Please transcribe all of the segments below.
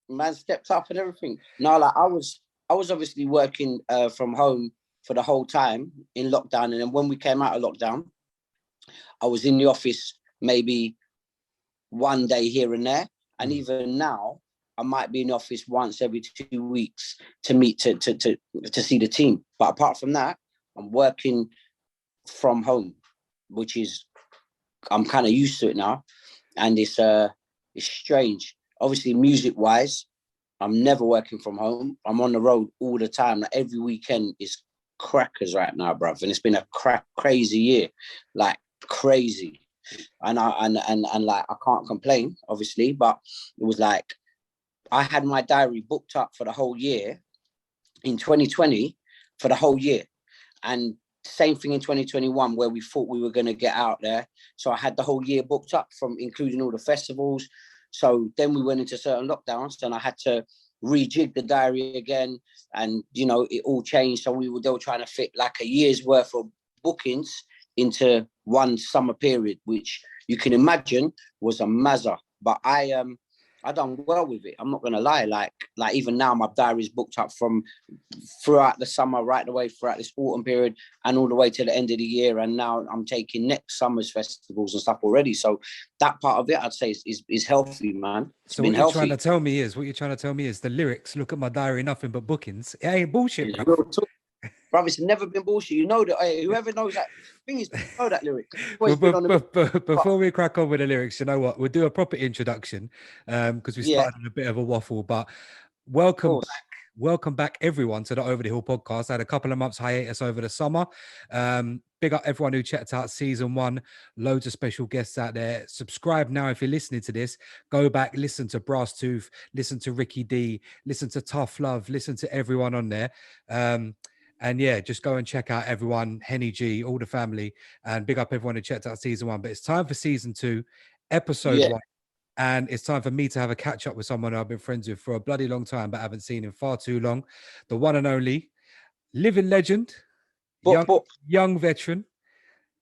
man stepped up and everything. No, like I was obviously working from home for the whole time in lockdown, and then when we came out of lockdown, I was in the office maybe one day here and there, and even now I might be in the office once every 2 weeks to meet to see the team. But apart from that, I'm working from home, which is I'm kind of used to it now, and it's strange. Obviously, music wise, I'm never working from home. I'm on the road all the time. Like every weekend is crackers right now, bruv. And it's been a crazy year, like crazy. And like I can't complain, obviously, but it was like I had my diary booked up for the whole year in 2020 for the whole year. And same thing in 2021 where we thought we were going to get out there. So I had the whole year booked up from including all the festivals. So then we went into certain lockdowns and I had to rejig the diary again. And, you know, it all changed. So they were trying to fit like a year's worth of bookings into one summer period, which you can imagine was a mazza. But I done well with it. I'm not gonna lie. Like even now, my diary's booked up from throughout the summer, right away throughout this autumn period, and all the way to the end of the year. And now I'm taking next summer's festivals and stuff already. So that part of it, I'd say, is healthy, man. It's so been what you're healthy. trying to tell me is the lyrics. Look at my diary, nothing but bookings. It ain't bullshit, It's bro. real talk. Bro, it's never been bullshit. You know that. Whoever knows that thing is, know that lyric. It's always been on the. Before we crack on with the lyrics, you know what? We'll do a proper introduction because we Yeah, started in a bit of a waffle. But of course. welcome back, everyone, to the Over the Hill podcast. I had a couple of months hiatus over the summer. Big up everyone who checked out season 1. Loads of special guests out there. Subscribe now if you're listening to this. Go back, listen to Brass Tooth, listen to Ricky D, listen to Tough Love, listen to everyone on there. And yeah, just go and check out everyone, Henny G, all the family, and big up everyone who checked out season 1. But it's time for season 2, episode 1. And it's time for me to have a catch up with someone I've been friends with for a bloody long time, but haven't seen in far too long. The one and only living legend, young veteran,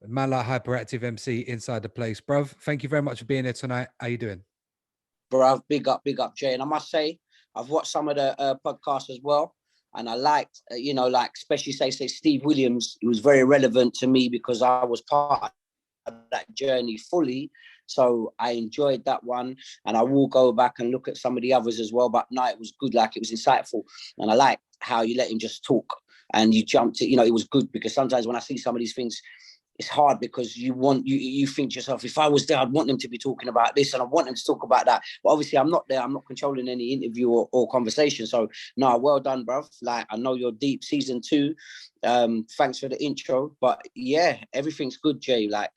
man like Hyperactive MC inside the place. Bruv, thank you very much for being here tonight. How you doing? Bruv, big up, Jay. And I must say, I've watched some of the podcasts as well. And I liked, like especially say Steve Williams. It was very relevant to me because I was part of that journey fully. So I enjoyed that one, and I will go back and look at some of the others as well. But no, it was good. Like it was insightful, and I liked how you let him just talk and you jumped it. It was good because sometimes when I see some of these things, it's hard because you think to yourself, if I was there, I'd want them to be talking about this and I want them to talk about that. But obviously I'm not there. I'm not controlling any interview or conversation. So no, well done, bruv. Like I know you're deep. Season 2. Thanks for the intro. But yeah, everything's good, Jay. Like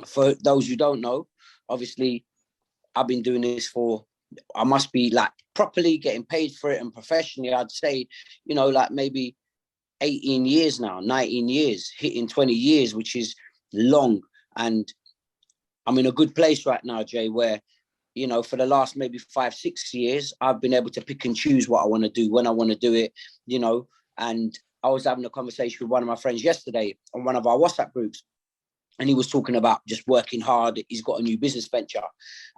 for those who don't know, obviously I've been doing this I must be like properly getting paid for it and professionally, I'd say, like maybe 18 years now, 19 years, hitting 20 years, which is long. And I'm in a good place right now, Jay, where, for the last maybe 5-6 years, I've been able to pick and choose what I want to do, when I want to do it, and I was having a conversation with one of my friends yesterday on one of our WhatsApp groups, and he was talking about just working hard. He's got a new business venture.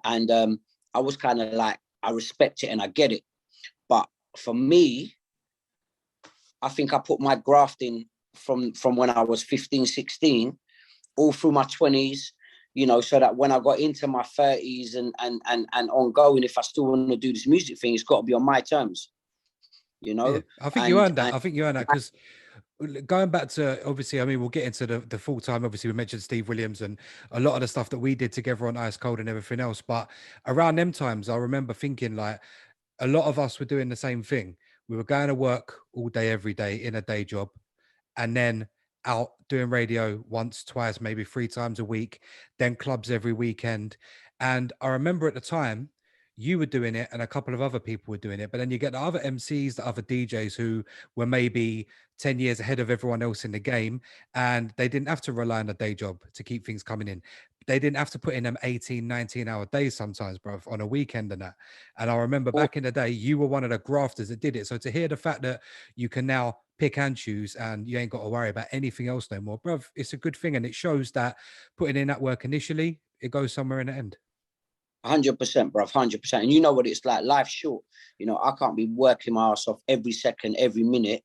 And I was kind of like, I respect it and I get it. But for me, I think I put my graft in from when I was 15, 16, all through my 20s, so that when I got into my 30s and ongoing, if I still want to do this music thing, it's got to be on my terms, Yeah, I think you earned that. I think you earned that because going back to, obviously, I mean, we'll get into the full time. Obviously, we mentioned Steve Williams and a lot of the stuff that we did together on Ice Cold and everything else. But around them times, I remember thinking like a lot of us were doing the same thing. We were going to work all day, every day in a day job, and then out doing radio once, twice, maybe 3 times a week, then clubs every weekend. And I remember at the time, you were doing it and a couple of other people were doing it. But then you get the other MCs, the other DJs who were maybe 10 years ahead of everyone else in the game. And they didn't have to rely on a day job to keep things coming in. They didn't have to put in them 18, 19-hour days sometimes, bro, on a weekend and that. And I remember back in the day, you were one of the grafters that did it. So to hear the fact that you can now pick and choose and you ain't got to worry about anything else no more, bro, it's a good thing. And it shows that putting in that work initially, it goes somewhere in the end. 100%, bro, 100%. And you know what it's like. Life's short. You know, I can't be working my ass off every second, every minute,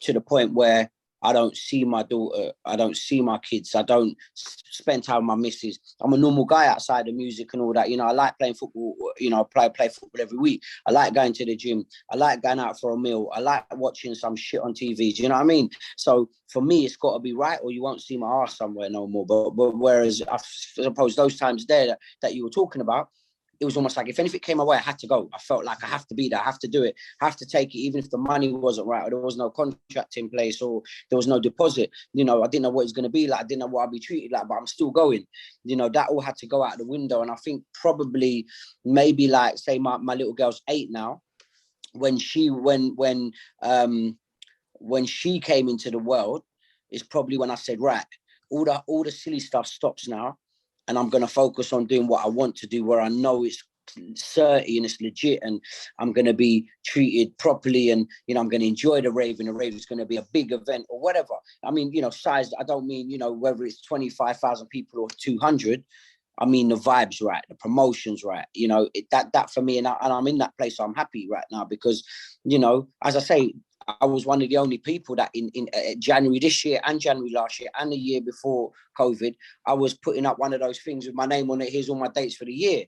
to the point where I don't see my daughter, I don't see my kids, I don't spend time with my missus. I'm a normal guy outside of music and all that. You know, I like playing football. You know, I play football every week. I like going to the gym. I like going out for a meal. I like watching some shit on TV. Do you know what I mean? So for me, it's got to be right, or you won't see my ass somewhere no more. But whereas I suppose those times there that you were talking about, it was almost like if anything came my way, I had to go. I felt like I have to be there. I have to do it. I have to take it, even if the money wasn't right, or there was no contract in place, or there was no deposit. You know, I didn't know what it's going to be like. I didn't know what I'd be treated like, but I'm still going. You know, that all had to go out the window. And I think probably maybe like, say my little girl's 8 now. When she came into the world, is probably when I said, right, all the silly stuff stops now. And I'm going to focus on doing what I want to do, where I know it's certain and it's legit, and I'm going to be treated properly, and, you know, I'm going to enjoy the rave, and the rave is going to be a big event or whatever. I mean, you know, size, I don't mean, you know, whether it's 25,000 people or 200. I mean, the vibe's right, the promotion's right, you know, that for me, and I'm in that place, so I'm happy right now, because, you know, as I say, I was one of the only people that in January this year and January last year and the year before COVID, I was putting up one of those things with my name on it. Here's all my dates for the year.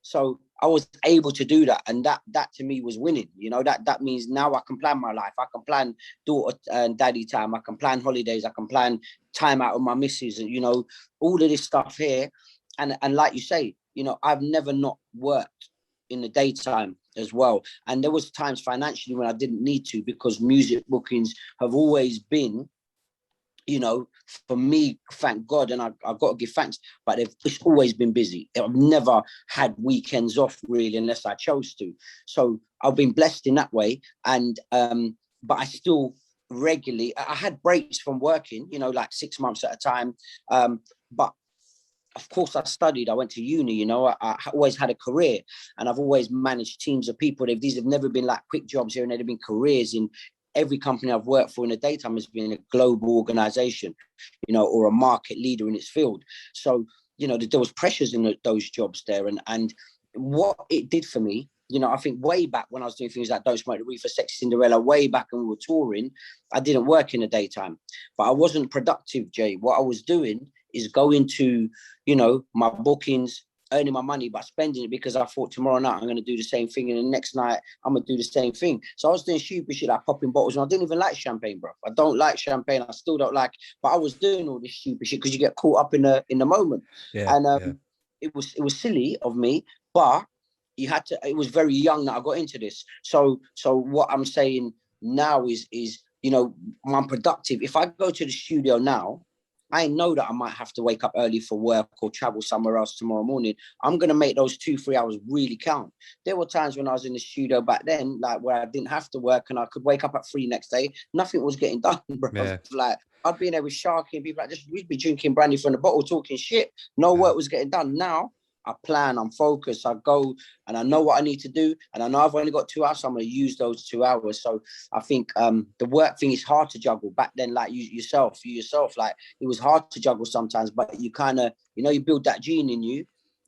So I was able to do that. And that to me was winning. You know, that means now I can plan my life. I can plan daughter and daddy time. I can plan holidays. I can plan time out with my missus, and, you know, all of this stuff here. And like you say, you know, I've never not worked in the daytime as well. And there was times financially when I didn't need to, because music bookings have always been, you know, for me, thank God, and I've got to give thanks, but it's always been busy. I've never had weekends off really, unless I chose to. So I've been blessed in that way. And but I still regularly, I had breaks from working, you know, like 6 months at a time. But of course, I studied. I went to uni. You know, I always had a career, and I've always managed teams of people. These have never been like quick jobs here, and they've been careers. In every company I've worked for in the daytime has been a global organization, you know, or a market leader in its field. So, you know, there was pressures in those jobs there, and what it did for me, you know, I think way back when I was doing things like Don't Smoke The Reefa, Sexy Cinderella, way back when we were touring, I didn't work in the daytime, but I wasn't productive, Jay. What I was doing is going to, you know, my bookings, earning my money, but spending it, because I thought tomorrow night I'm going to do the same thing, and the next night I'm going to do the same thing. So I was doing stupid shit like popping bottles, and I didn't even like champagne, bro. I don't like champagne. I still don't like, but I was doing all this stupid shit because you get caught up in the moment. Yeah, and it was silly of me, but you had to. It was very young that I got into this. So what I'm saying now is, you know, I'm productive. If I go to the studio now, I know that I might have to wake up early for work or travel somewhere else tomorrow morning. I'm going to make those 2-3 hours really count. There were times when I was in the studio back then, like where I didn't have to work, and I could wake up at 3 next day. Nothing was getting done, bro. yeah. Like, I'd be in there with Sharky and people like, we'd be drinking brandy from the bottle, talking shit. No work was getting done. Now I plan, I'm focused, I go, and I know what I need to do, and I know I've only got 2 hours, so I'm going to use those 2 hours. So I think the work thing is hard to juggle. Back then, like you yourself, like it was hard to juggle sometimes, but you kind of, you know, you build that gene in you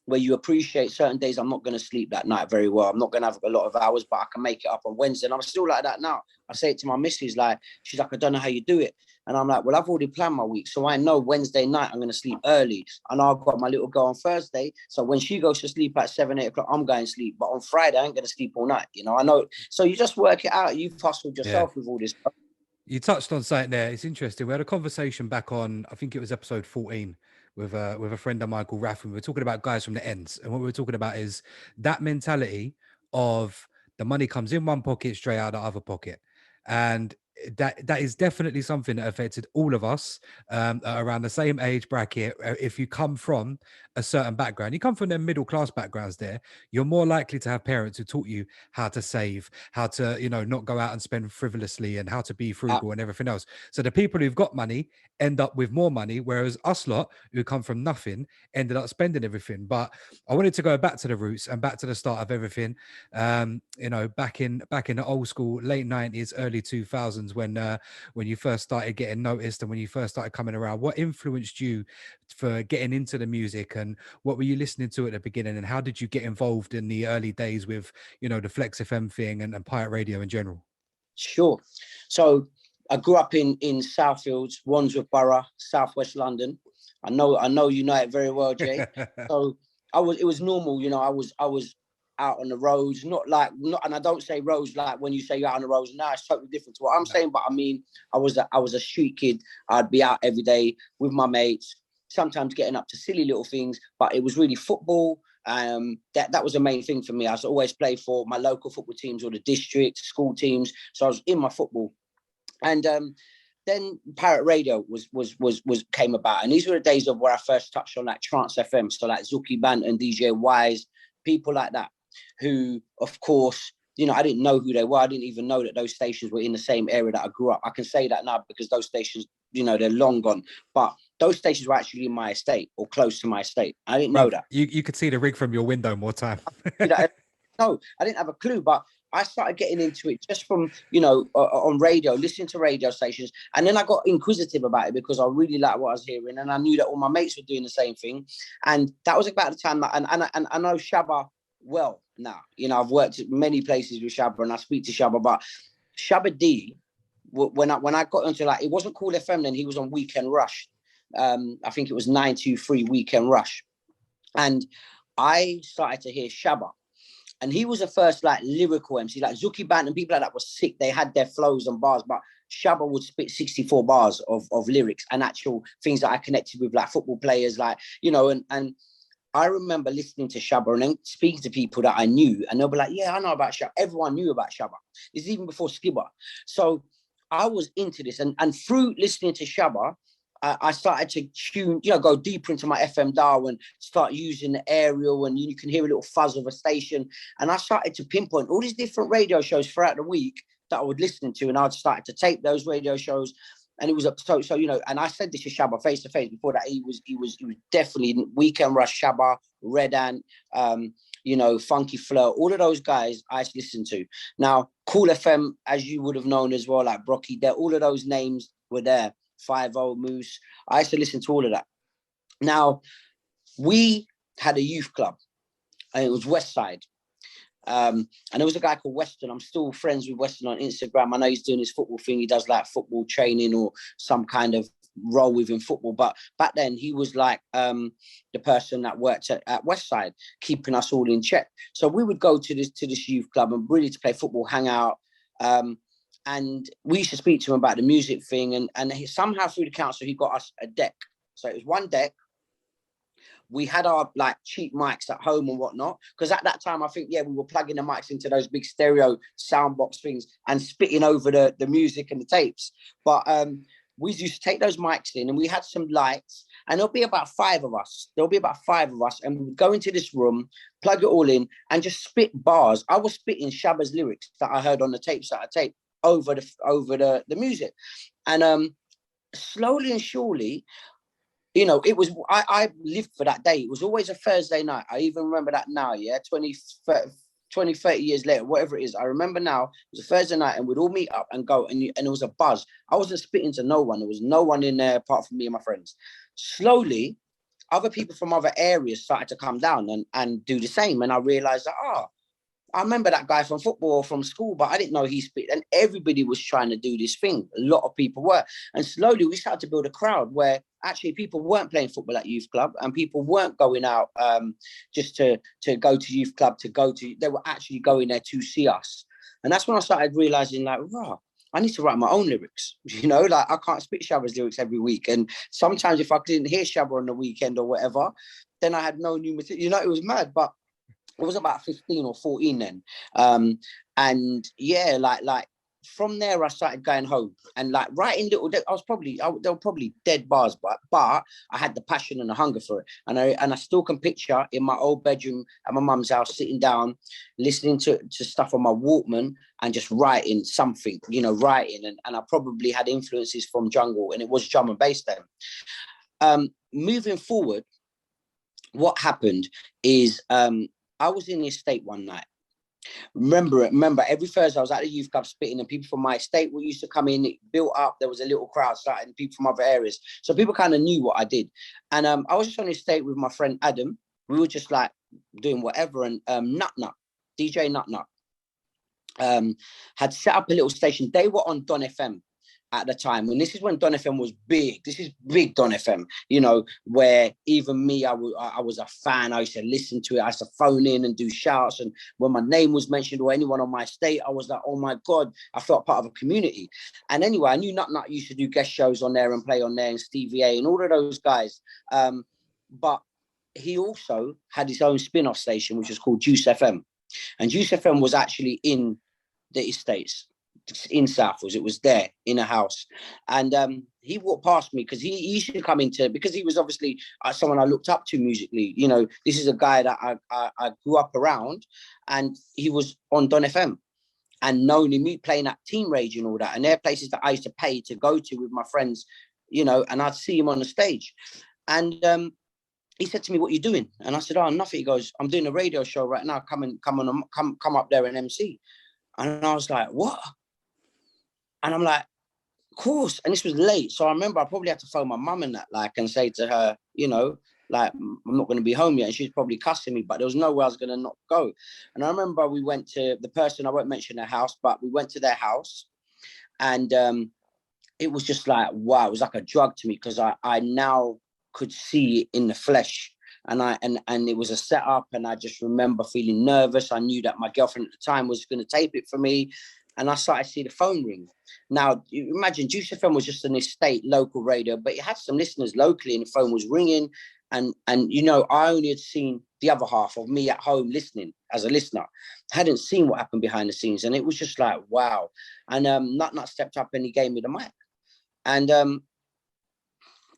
where you appreciate certain days. I'm not going to sleep that night very well. I'm not going to have a lot of hours, but I can make it up on Wednesday. And I'm still like that now. I say it to my missus, like, she's like, I don't know how you do it. And I'm like, well, I've already planned my week. So I know Wednesday night I'm going to sleep early. I know I've got my little girl on Thursday. So when she goes to sleep at 7, 8 o'clock, I'm going to sleep. But on Friday, I ain't going to sleep all night. You know, I know. So you just work it out. You've hustled yourself with all this stuff. You touched on something there. It's interesting. We had a conversation back on, I think it was episode 14, with a friend of mine called Raf. We were talking about guys from the ends. And what we were talking about is that mentality of the money comes in one pocket, straight out the other pocket. And that is definitely something that affected all of us around the same age bracket. If you come from a certain background, you come from the middle class backgrounds there, you're more likely to have parents who taught you how to save, how to, you know, not go out and spend frivolously, and how to be frugal and everything else. So the people who've got money end up with more money, whereas us lot who come from nothing ended up spending everything. But I wanted to go back to the roots and back to the start of everything. You know, back in the old school, late 90s, early 2000s, 2000s when you first started getting noticed and when you first started coming around? What influenced you for getting into the music, and what were you listening to at the beginning, and how did you get involved in the early days with, you know, the Flex FM thing and pirate radio in general? Sure. So I grew up in Southfields, Wandsworth Borough, Southwest London. I know you know it very well, Jay. So it was normal, you know. I was out on the roads, and I don't say roads like when you say you're out on the roads now, it's totally different to what I'm saying. But I mean, I was a street kid. I'd be out every day with my mates, sometimes getting up to silly little things, but it was really football. That was the main thing for me. I was always play for my local football teams or the district school teams. So I was in my football. And then pirate radio was came about, and these were the days of where I first touched on like trance FM, so like Zuki Band and DJ Wise, people like that, who of course, you know, I didn't know who they were. I didn't even know that those stations were in the same area that I grew up. I can say that now because those stations, you know, they're long gone, but those stations were actually in my estate or close to my estate. I didn't know that. You could see the rig from your window more time. No, I didn't have a clue, but I started getting into it just from, you know, on radio, listening to radio stations. And then I got inquisitive about it because I really liked what I was hearing. And I knew that all my mates were doing the same thing. And that was about the time that, and I know Shabba well now. You know, I've worked at many places with Shabba and I speak to Shabba, but Shabba D, when I got into like, it wasn't Cool FM then, he was on Weekend Rush. I think it was 923 Weekend Rush. And I started to hear Shabba. And he was the first like lyrical MC, like Zuki Band and people like that were sick. They had their flows and bars, but Shabba would spit 64 bars of lyrics and actual things that I connected with, like football players, like, you know, and I remember listening to Shabba and then speaking to people that I knew, and they'll be like, yeah, I know about Shabba. Everyone knew about Shabba. It's even before Skibber. So I was into this, and through listening to Shabba, I started to tune, you know, go deeper into my FM dial and start using the aerial, and you can hear a little fuzz of a station. And I started to pinpoint all these different radio shows throughout the week that I would listen to, and I'd started to tape those radio shows. And it was so you know, and I said this to Shabba face to face before that. He was definitely Weekend Rush, Shabba, Red Ant, you know, Funky Fleur, all of those guys I listened to. Now, Cool FM, as you would have known as well, like Brocky, all of those names were there. 5-0 Moose. I used to listen to all of that. Now, we had a youth club, and it was West Side. And there was a guy called Weston. I'm still friends with Weston on Instagram. I know he's doing his football thing. He does like football training or some kind of role within football. But back then, he was like the person that worked at West Side, keeping us all in check. So we would go to this youth club and really to play football, hang out. And we used to speak to him about the music thing. And he, somehow through the council, he got us a deck. So it was one deck. We had our like cheap mics at home and whatnot. Because at that time, I think, yeah, we were plugging the mics into those big stereo soundbox things and spitting over the music and the tapes. But we used to take those mics in, and we had some lights, and there'll be about five of us. And we would go into this room, plug it all in, and just spit bars. I was spitting Shabba's lyrics that I heard on the tapes that I taped over the music. And slowly and surely, you know, it was, I lived for that day. It was always a Thursday night. I even remember that now, yeah, 20, 30 years later, whatever it is. I remember now, it was a Thursday night, and we'd all meet up and go, and it was a buzz. I wasn't spitting to no one. There was no one in there apart from me and my friends. Slowly, other people from other areas started to come down and do the same. And I realized that, I remember that guy from football or from school, but I didn't know he spit. And everybody was trying to do this thing. A lot of people were. And slowly we started to build a crowd where actually people weren't playing football at youth club, and people weren't going out just to go to youth club, they were actually going there to see us. And that's when I started realizing, like, wow, I need to write my own lyrics. You know, like I can't spit Shabba's lyrics every week. And sometimes if I didn't hear Shabba on the weekend or whatever, then I had no new material. You know, it was mad. But I was about 15 or 14 then. And yeah, like from there, I started going home and like writing little, they were probably dead bars, but I had the passion and the hunger for it. And I still can picture in my old bedroom at my mum's house, sitting down, listening to stuff on my Walkman and just writing something, you know, writing. And I probably had influences from jungle, and it was drum and bass then. Moving forward, what happened is, I was in the estate one night, Remember, every Thursday I was at the youth club spitting, and people from my estate used to come in. It built up. There was a little crowd starting, people from other areas. So people kind of knew what I did. And I was just on the estate with my friend Adam. We were just like doing whatever. And DJ Nut had set up a little station. They were on Don FM at the time, and this is when Don FM was big. This is big Don FM, you know, where even me, I was a fan. I used to listen to it. I used to phone in and do shouts, and when my name was mentioned or anyone on my estate, I was like, oh my God, I felt part of a community. And anyway, I knew Nut used to do guest shows on there and play on there, and Stevie A and all of those guys. But he also had his own spin-off station, which was called Juice FM. And Juice FM was actually in the estates, in Southwoods. It was there in a house. And he walked past me because he used to come into, because he was obviously someone I looked up to musically. You know, this is a guy that I grew up around, and he was on Don FM and known me playing at Teen Rage and all that. And they're places that I used to pay to go to with my friends, you know, and I'd see him on the stage. And he said to me, what are you doing? And I said, oh, nothing. He goes, I'm doing a radio show right now. Come up there and MC. And I was like, what? And I'm like, of course. And this was late. So I remember I probably had to phone my mum and that, like, and say to her, you know, like, I'm not going to be home yet. And she's probably cussing me, but there was no way I was going to not go. And I remember we went to the person, I won't mention their house, but we went to their house. And it was just like, wow, it was like a drug to me, because I now could see it in the flesh. And it was a setup, and I just remember feeling nervous. I knew that my girlfriend at the time was going to tape it for me. And I started to see the phone ring. Now, you imagine Juice FM was just an estate local radio, but it had some listeners locally, and the phone was ringing. And you know, I only had seen the other half of me at home listening as a listener. I hadn't seen what happened behind the scenes. And it was just like, wow. And Nut stepped up and he gave me the mic. And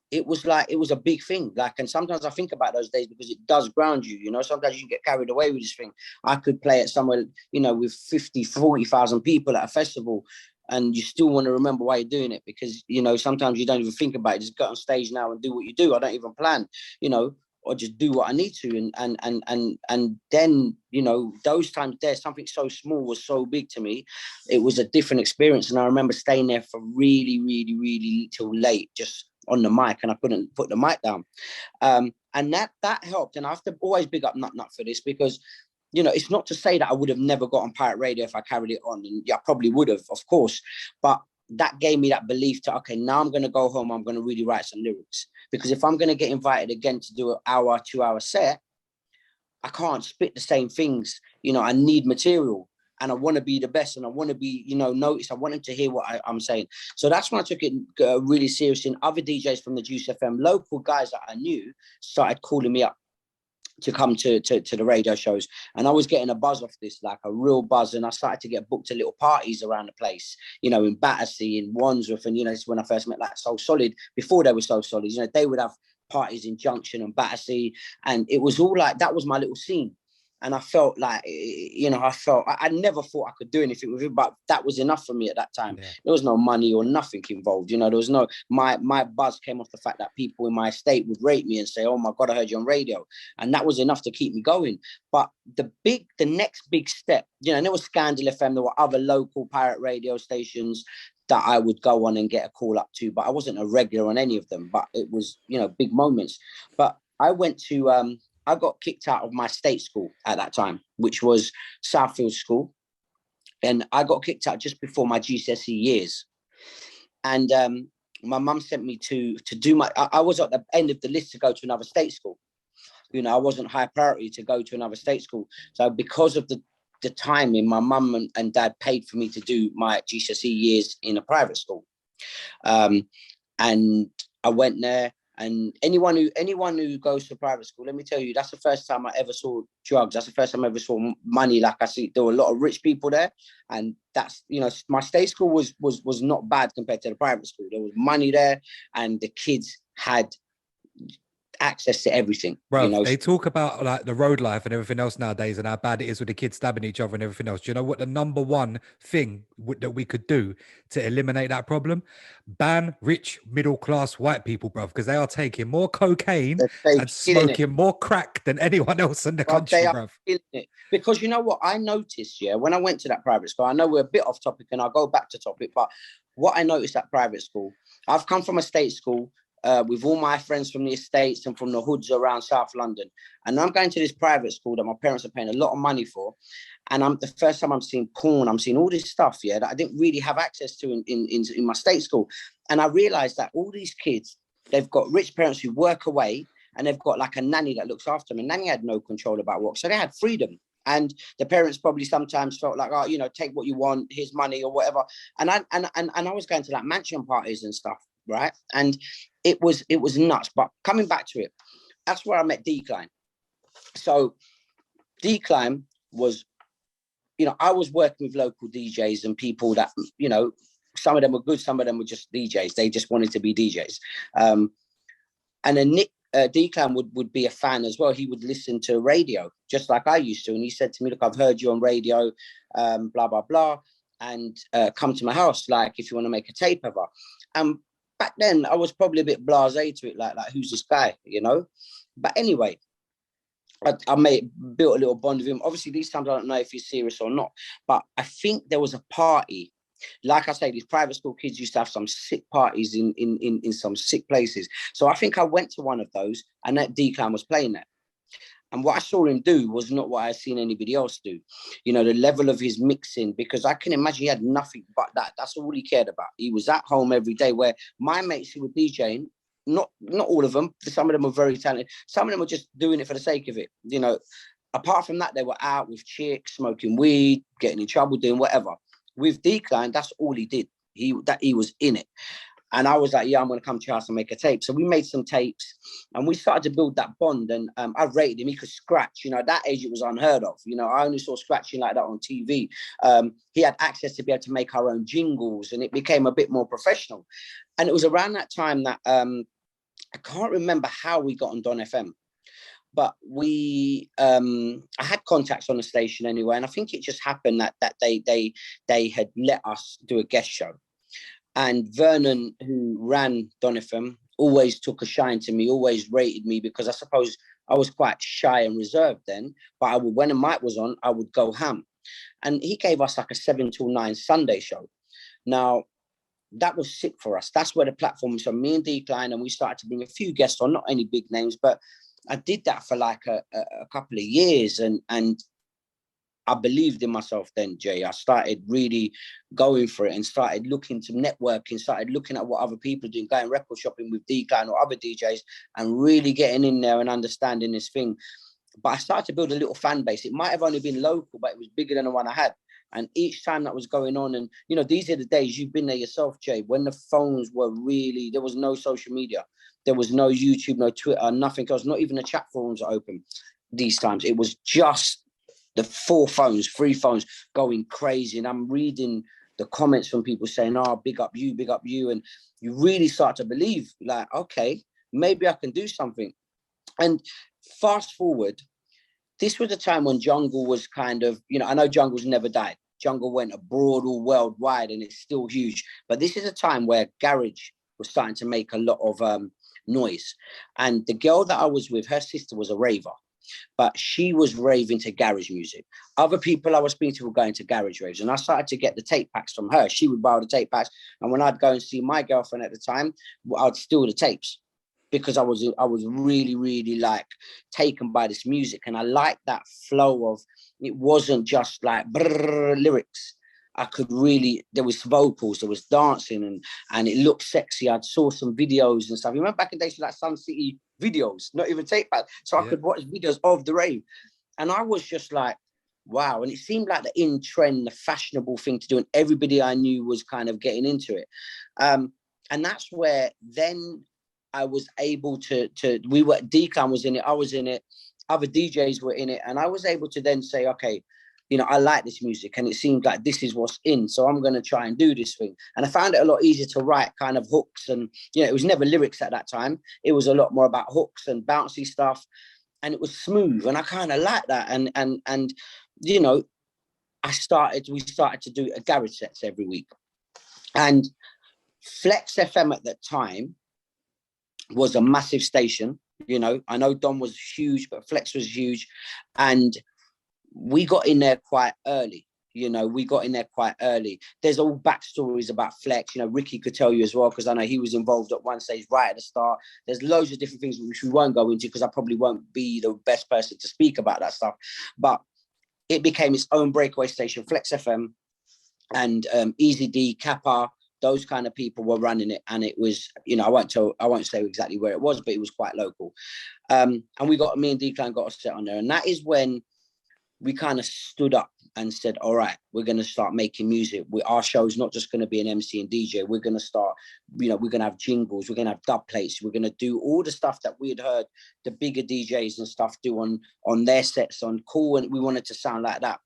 it was like, it was a big thing. Like, and sometimes I think about those days because it does ground you, you know, sometimes you get carried away with this thing. I could play it somewhere, you know, with 50, 40,000 people at a festival, and you still want to remember why you're doing it, because, you know, sometimes you don't even think about it. Just get on stage now and do what you do. I don't even plan, you know, or just do what I need to. And then, you know, those times there, something so small was so big to me. It was a different experience. And I remember staying there for really, really, really till late, just on the mic, and I couldn't put the mic down. And that helped. And I have to always big up Nut for this, because, you know, it's not to say that I would have never got on pirate radio if I carried it on. And yeah, I probably would have, of course. But that gave me that belief to, okay, now I'm going to go home. I'm going to really write some lyrics, because if I'm going to get invited again to do an hour, 2 hour set, I can't spit the same things. You know, I need material. And I want to be the best, and I want to be, you know, noticed. I want them to hear what I'm saying. So that's when I took it really seriously. And other DJs from the Juice FM, local guys that I knew, started calling me up to come to the radio shows. And I was getting a buzz off this, like a real buzz. And I started to get booked to little parties around the place, you know, in Battersea, in Wandsworth. And, you know, this is when I first met like So Solid, before they were So Solid. You know, they would have parties in Junction and Battersea. And it was all like, that was my little scene. And I felt like, you know, I never thought I could do anything with it, but that was enough for me at that time. Yeah. There was no money or nothing involved. You know, there was no, my buzz came off the fact that people in my estate would rate me and say, oh my God, I heard you on radio. And that was enough to keep me going. But the next big step, you know, and there was Scandal FM, there were other local pirate radio stations that I would go on and get a call up to, but I wasn't a regular on any of them, but it was, you know, big moments. But I went to, I got kicked out of my state school at that time, which was Southfield School. And I got kicked out just before my GCSE years. And my mum sent me to do my, I was at the end of the list to go to another state school. You know, I wasn't high priority to go to another state school. So because of the timing, my mum and dad paid for me to do my GCSE years in a private school. And I went there. And anyone who goes to private school, let me tell you, that's the first time I ever saw drugs. That's the first time I ever saw money. Like I see, there were a lot of rich people there, and that's, you know, my state school was not bad compared to the private school. There was money there, and the kids had access to everything. Bro, you know, they talk about like the road life and everything else nowadays and how bad it is with the kids stabbing each other and everything else. Do you know what the number one thing that we could do to eliminate that problem? Ban rich middle class white people, bro, because they are taking more cocaine and killing it. smoking more crack than anyone else in the But country, they are bro. killing it. Because you know what I noticed, yeah, when I went to that private school, I know we're a bit off topic and I'll go back to topic, but what I noticed at private school, I've come from a state school with all my friends from the estates and from the hoods around South London. And I'm going to this private school that my parents are paying a lot of money for. And I'm the first time I'm seeing porn, I'm seeing all this stuff, yeah, that I didn't really have access to in my state school. And I realized that all these kids, they've got rich parents who work away and they've got like a nanny that looks after them. And nanny had no control about work. So they had freedom. And the parents probably sometimes felt like, oh, you know, take what you want, here's money or whatever. And I was going to like mansion parties and stuff, right? And it was nuts. But coming back to it, that's where I met Deekline. So Deekline was, you know, I was working with local DJs and people that, you know, some of them were good, some of them were just DJs. They just wanted to be DJs. And then Nick Deekline would be a fan as well. He would listen to radio just like I used to. And he said to me, look, I've heard you on radio, blah, blah, blah. And come to my house, like, if you want to make a tape of her. Back then, I was probably a bit blasé to it, like who's this guy, you know? But anyway, I built a little bond with him. Obviously, these times I don't know if he's serious or not. But I think there was a party. Like I say, these private school kids used to have some sick parties in some sick places. So I think I went to one of those and that Deekline was playing that. And what I saw him do was not what I had seen anybody else do. You know, the level of his mixing, because I can imagine he had nothing but that. That's all he cared about. He was at home every day, where my mates who were DJing, not all of them, some of them were very talented. Some of them were just doing it for the sake of it. You know, apart from that, they were out with chicks, smoking weed, getting in trouble, doing whatever. With Deekline, that's all he did. He was in it. And I was like, yeah, I'm going to come to your house and make a tape. So we made some tapes and we started to build that bond. And I rated him. He could scratch. You know, at that age, it was unheard of. You know, I only saw scratching like that on TV. He had access to be able to make our own jingles and it became a bit more professional. And it was around that time that I can't remember how we got on Don FM. But I had contacts on the station anyway. And I think it just happened that they had let us do a guest show. And Vernon, who ran Don FM, always took a shine to me, always rated me, because I suppose I was quite shy and reserved then. But when a mic was on, I would go ham. And he gave us like a 7 till 9 Sunday show. Now, that was sick for us. That's where the platform was. So me and Deekline, and we started to bring a few guests on, not any big names, but I did that for like a couple of years. And I believed in myself then, Jay. I started really going for it and started looking to networking, started looking at what other people are doing, going record shopping with Deekline or other DJs and really getting in there and understanding this thing. But I started to build a little fan base. It might have only been local, but it was bigger than the one I had. And each time that was going on, and, you know, these are the days, you've been there yourself, Jay, when the phones were really, there was no social media. There was no YouTube, no Twitter, nothing else, not even the chat forums are open these times. It was just the 3 phones going crazy. And I'm reading the comments from people saying, oh, big up you. And you really start to believe, like, okay, maybe I can do something. And fast forward, this was a time when Jungle was kind of, you know, I know Jungle's never died. Jungle went abroad all worldwide and it's still huge. But this is a time where garage was starting to make a lot of noise. And the girl that I was with, her sister was a raver. But she was raving to garage music. Other people I was speaking to were going to garage raves. And I started to get the tape packs from her. She would borrow the tape packs. And when I'd go and see my girlfriend at the time, I'd steal the tapes because I was really, really like taken by this music. And I liked that flow of, it wasn't just like lyrics. I could really, there was vocals, there was dancing and it looked sexy. I saw some videos and stuff. You remember back in the days like Sun City videos, not even tape back. So I could watch videos of the rave. And I was just like, wow. And it seemed like the in trend, the fashionable thing to do. And everybody I knew was kind of getting into it. And that's where then I was able to Deekline was in it, I was in it, other DJs were in it. And I was able to then say, okay, you know, I like this music and it seems like this is what's in. So I'm going to try and do this thing. And I found it a lot easier to write kind of hooks. And, you know, it was never lyrics at that time. It was a lot more about hooks and bouncy stuff. And it was smooth. And I kind of like that. And, you know, we started to do a garage sets every week. And Flex FM at that time was a massive station. You know, I know Don was huge, but Flex was huge. And we got in there quite early. You know, we got in there quite early. There's all backstories about Flex. You know, Ricky could tell you as well, because I know he was involved at one stage right at the start. There's loads of different things which we won't go into because I probably won't be the best person to speak about that stuff. But it became its own breakaway station, Flex FM, and Easy D, Kappa, those kind of people were running it. And it was, you know, I won't say exactly where it was, but it was quite local. And me and Deekline got a set on there. And that is when we kind of stood up and said, all right, we're going to start making music. Our show's not just going to be an MC and DJ. We're going to start, you know, we're going to have jingles. We're going to have dub plates. We're going to do all the stuff that we had heard the bigger DJs and stuff do on their sets on Cool. And we wanted to sound like that.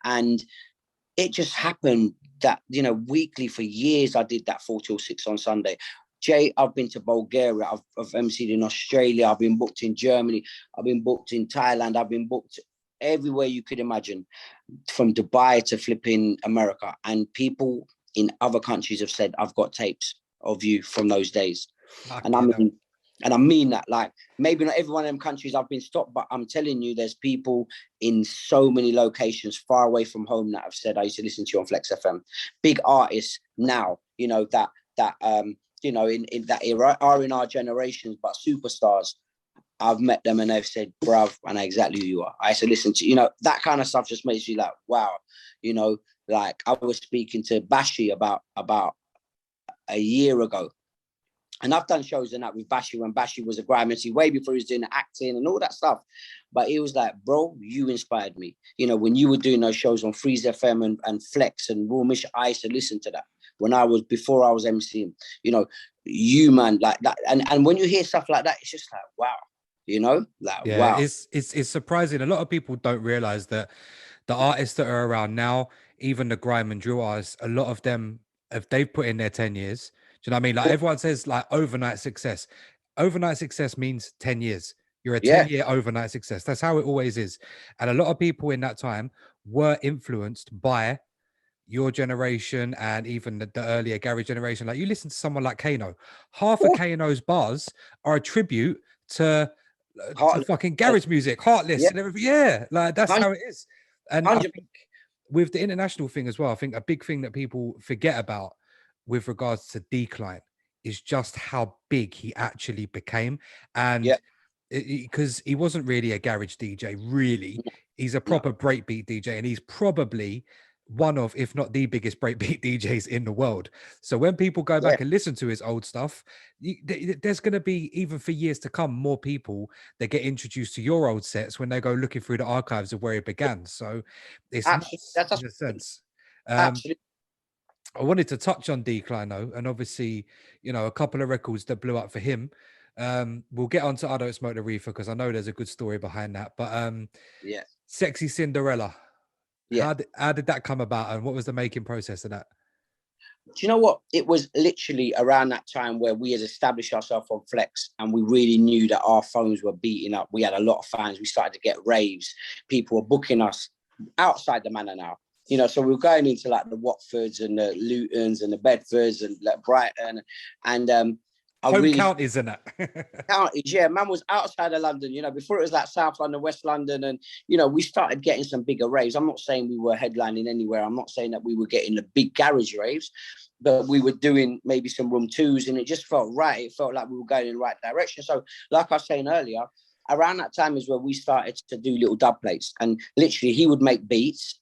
And it just happened that, you know, weekly for years, I did that 4 till 6 on Sunday. Jay, I've been to Bulgaria. I've MC'd in Australia. I've been booked in Germany. I've been booked in Thailand. I've been booked everywhere you could imagine, from Dubai to flipping America. And people in other countries have said, I've got tapes of you from those days. And I mean that, like, maybe not every one of them countries I've been stopped, but I'm telling you, there's people in so many locations far away from home that have said, I used to listen to you on Flex FM. Big artists now, you know, that you know, in that era are in our generations, but superstars. I've met them and they've said, bruv, I know exactly who you are. I used to listen to, you know, that kind of stuff just makes you like, wow. You know, like I was speaking to Bashi about a year ago. And I've done shows and that with Bashi when Bashi was a grime MC way before he was doing the acting and all that stuff. But it was like, bro, you inspired me. You know, when you were doing those shows on Freeze FM and Flex and Raw Mission, I used to listen to that before I was MCing. You know, you, man, like that. And when you hear stuff like that, it's just like, wow. You know, like, yeah, wow. It's surprising. A lot of people don't realize that the artists that are around now, even the grime and drill artists, a lot of them, if they've put in their 10 years, do you know what I mean? Like everyone says like overnight success. Overnight success means 10 years. You're a 10-year overnight success. That's how it always is. And a lot of people in that time were influenced by your generation and even the earlier Gary generation. Like you listen to someone like Kano, half of Kano's bars are a tribute to fucking garage music, Heartless and everything. Yeah, like that's how it is. And 100%. I think with the international thing as well, I think a big thing that people forget about with regards to Deekline is just how big he actually became. And because he wasn't really a garage DJ, really. He's a proper breakbeat DJ, and he's probably one of, if not the biggest breakbeat DJs in the world. So when people go back and listen to his old stuff, there's going to be, even for years to come, more people that get introduced to your old sets when they go looking through the archives of where it began. So it's nuts in a sense. Absolutely. I wanted to touch on Deekline though, and obviously, you know, a couple of records that blew up for him. We'll get on to I Don't Smoke The Reefa because I know there's a good story behind that. But Sexy Cinderella. How did that come about, and what was the making process of that? Do you know what? It was literally around that time where we had established ourselves on Flex and we really knew that our phones were beating up. We had a lot of fans. We started to get raves. People were booking us outside the manor now. You know, so we were going into like the Watfords and the Lutons and the Bedfords and like Brighton. And home counties and that. Counties, yeah. Man was outside of London, you know, before it was like South London, West London. And, you know, we started getting some bigger raves. I'm not saying we were headlining anywhere. I'm not saying that we were getting the big garage raves, but we were doing maybe some room twos, and it just felt right. It felt like we were going in the right direction. So like I was saying earlier, around that time is where we started to do little dub plates, and literally he would make beats.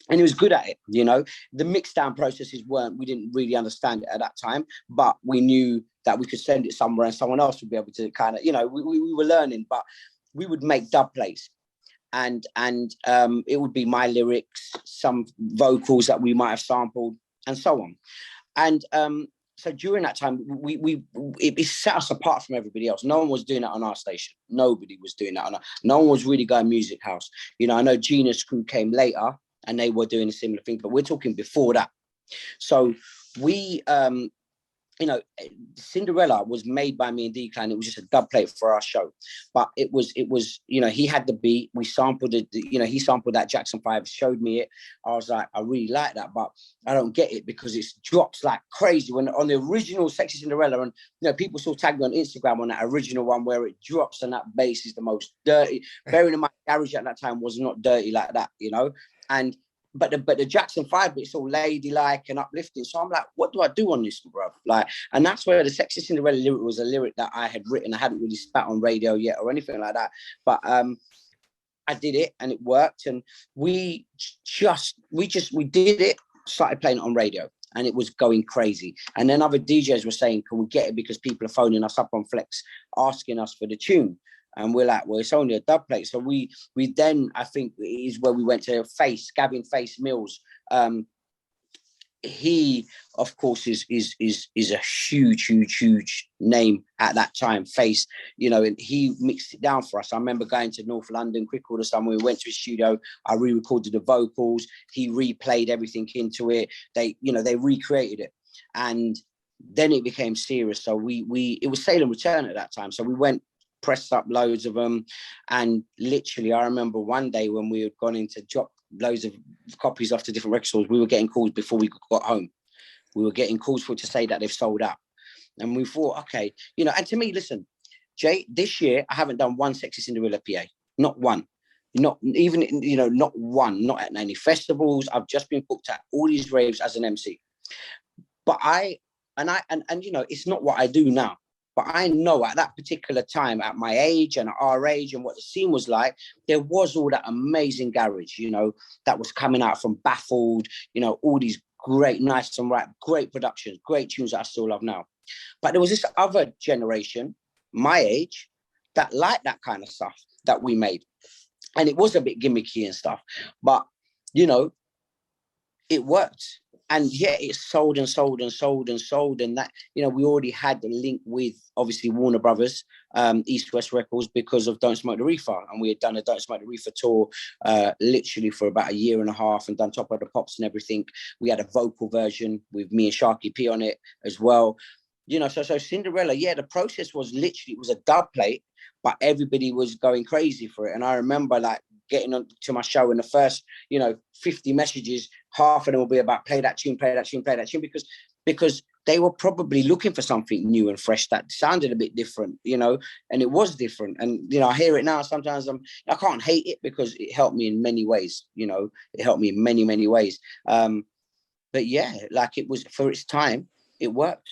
And he was good at it, you know. The mix down processes we didn't really understand it at that time, but we knew that we could send it somewhere and someone else would be able to kind of, you know, we were learning, but we would make dub plays. And it would be my lyrics, some vocals that we might have sampled, and so on. And so during that time, it set us apart from everybody else. No one was doing that on our station. Nobody was doing that no one was really going music house. You know, I know Gina's crew came later, and they were doing a similar thing, but we're talking before that. So we, you know, Cinderella was made by me and Deekline. It was just a dub plate for our show, but it was, you know, he had the beat. We sampled it. You know, he sampled that Jackson 5, showed me it. I was like, I really like that, but I don't get it because it drops like crazy. When on the original Sexy Cinderella, and you know, people still tag me on Instagram on that original one where it drops and that bass is the most dirty. Bearing in mind, garage at that time was not dirty like that, you know, and. But the Jackson 5 bit's all ladylike and uplifting. So I'm like, what do I do on this, bro? Like, and that's where the Sexy Cinderella lyric was a lyric that I had written. I hadn't really spat on radio yet or anything like that. But I did it and it worked. And we did it, started playing it on radio. And it was going crazy. And then other DJs were saying, can we get it? Because people are phoning us up on Flex, asking us for the tune. And we're like, well, it's only a dub plate. So we then, I think, is where we went to Gavin Face Mills. He, of course, is a huge name at that time. Face, you know, and he mixed it down for us. I remember going to North London quick all the time. We went to his studio. I re-recorded the vocals. He replayed everything into it. They recreated it, and then it became serious. So it was Sale and Return at that time. So we went. Pressed up loads of them, and literally I remember one day when we had gone in to drop loads of copies off to different record stores, we were getting calls before we got home. We were getting calls to say that they've sold out, and we thought, okay, you know. And to me, listen, Jay, this year I haven't done one Sexy Cinderella PA, not one, not even, you know, not one, not at any festivals. I've just been booked at all these raves as an MC, but I you know, it's not what I do now. But I know at that particular time, at my age and at our age and what the scene was like, there was all that amazing garage, you know, that was coming out from Baffled, you know, all these great, nice and right, great productions, great tunes that I still love now. But there was this other generation, my age, that liked that kind of stuff that we made. And it was a bit gimmicky and stuff, but, you know, it worked. And yeah, it sold and sold and sold and sold. And that, you know, we already had the link with obviously Warner Brothers, East West Records, because of Don't Smoke The Reefa. And we had done a Don't Smoke The Reefa tour literally for about a year and a half and done Top of the Pops and everything. We had a vocal version with me and Sharky P on it as well. You know, so Cinderella, yeah, the process was literally, it was a dub plate, but everybody was going crazy for it. And I remember like getting on to my show, and the first, you know, 50 messages, half of them will be about play that tune, because they were probably looking for something new and fresh that sounded a bit different, you know, and it was different. And, you know, I hear it now. Sometimes I can't hate it because it helped me in many ways, you know, it helped me in many, many ways. But yeah, like it was for its time, it worked.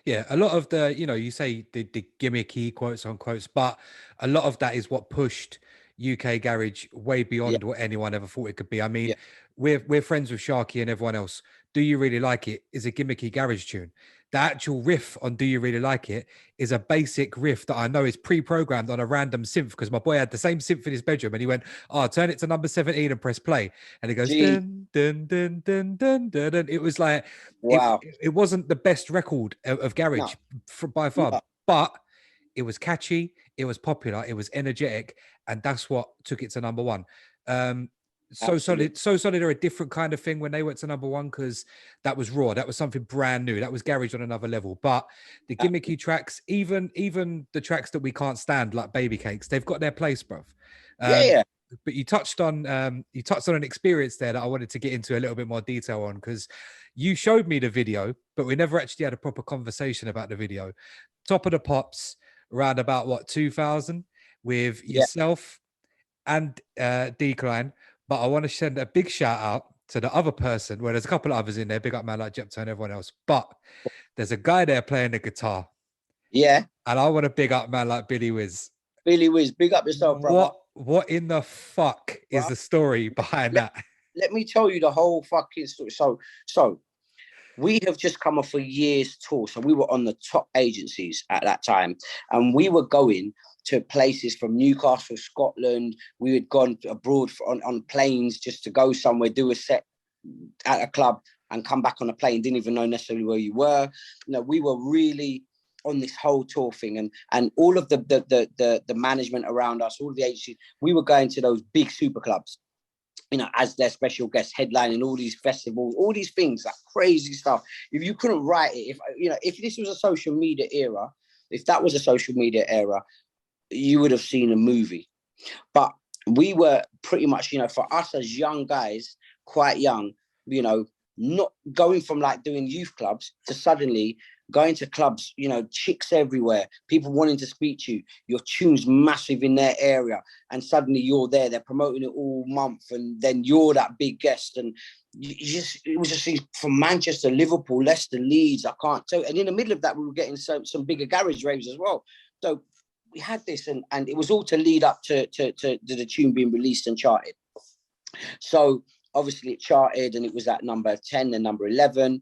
Yeah, a lot of the, you know, you say the gimmicky quotes unquotes, but a lot of that is what pushed UK garage way beyond what anyone ever thought it could be. I mean, we're friends with Sharky and everyone else. Do You Really Like It is a gimmicky garage tune. The actual riff on Do You Really Like It is a basic riff that I know is pre-programmed on a random synth, because my boy had the same synth in his bedroom and he went, oh, turn it to number 17 and press play. And it goes, dun, dun, dun, dun, dun, dun, dun. It was like, wow. It wasn't the best record of garage by far, but it was catchy, it was popular, it was energetic, and that's what took it to number one. So solid are a different kind of thing when they went to number one, because that was raw, that was something brand new, that was garage on another level. But the gimmicky tracks, even the tracks that we can't stand, like Baby Cakes, they've got their place, bruv. But you touched on an experience there that I wanted to get into a little bit more detail on, because you showed me the video, but we never actually had a proper conversation about the video. Top of the Pops, around about what, 2000, with yourself and Deekline. But I want to send a big shout out to the other person, where there's a couple of others in there, big up man like Jepto and everyone else, but there's a guy there playing the guitar. Yeah. And I want to big up man like Billy Wiz. Billy Wiz, big up yourself, brother. What in the fuck is the story behind that? Let me tell you the whole fucking story. So we have just come off a year's tour. So we were on the top agencies at that time, and we were going to places from Newcastle, Scotland. We had gone abroad on planes just to go somewhere, do a set at a club and come back on a plane. Didn't even know necessarily where you were. You know, we were really on this whole tour thing, and all of the management around us, all of the agencies, we were going to those big super clubs. you know, as their special guest, headlining all these festivals, all these things, like crazy stuff. If you couldn't write it, if, you know, if this was a social media era, if that was a social media era, you would have seen a movie. But we were pretty much, you know, for us as young guys, quite young, you know, not going from like doing youth clubs to suddenly going to clubs, you know, chicks everywhere, people wanting to speak to you, your tune's massive in their area, and suddenly you're there, they're promoting it all month, and then you're that big guest. And it was just from Manchester, Liverpool, Leicester, Leeds, I can't tell. And in the middle of that, we were getting some bigger garage raves as well. So we had this, and it was all to lead up to the tune being released and charted. So obviously it charted, and it was at number 10 and number 11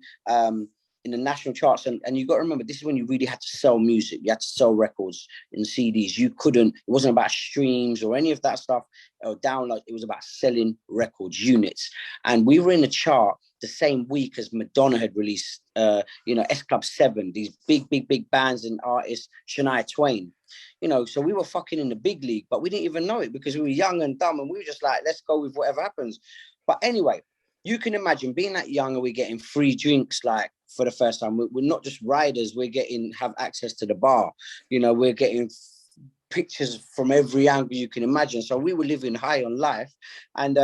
in the national charts. And you got to remember, this is when you really had to sell music. You had to sell records and CDs. You couldn't, it wasn't about streams or any of that stuff or downloads. It was about selling records, units. And we were in the chart the same week as Madonna had released, you know, S Club 7, these big bands and artists, Shania Twain. You know, so we were fucking in the big league, but we didn't even know it because we were young and dumb, and we were just like, let's go with whatever happens. But anyway, you can imagine being that young and we're getting free drinks like for the first time. We're not just riders, we're have access to the bar. You know, we're getting pictures from every angle you can imagine. So we were living high on life. And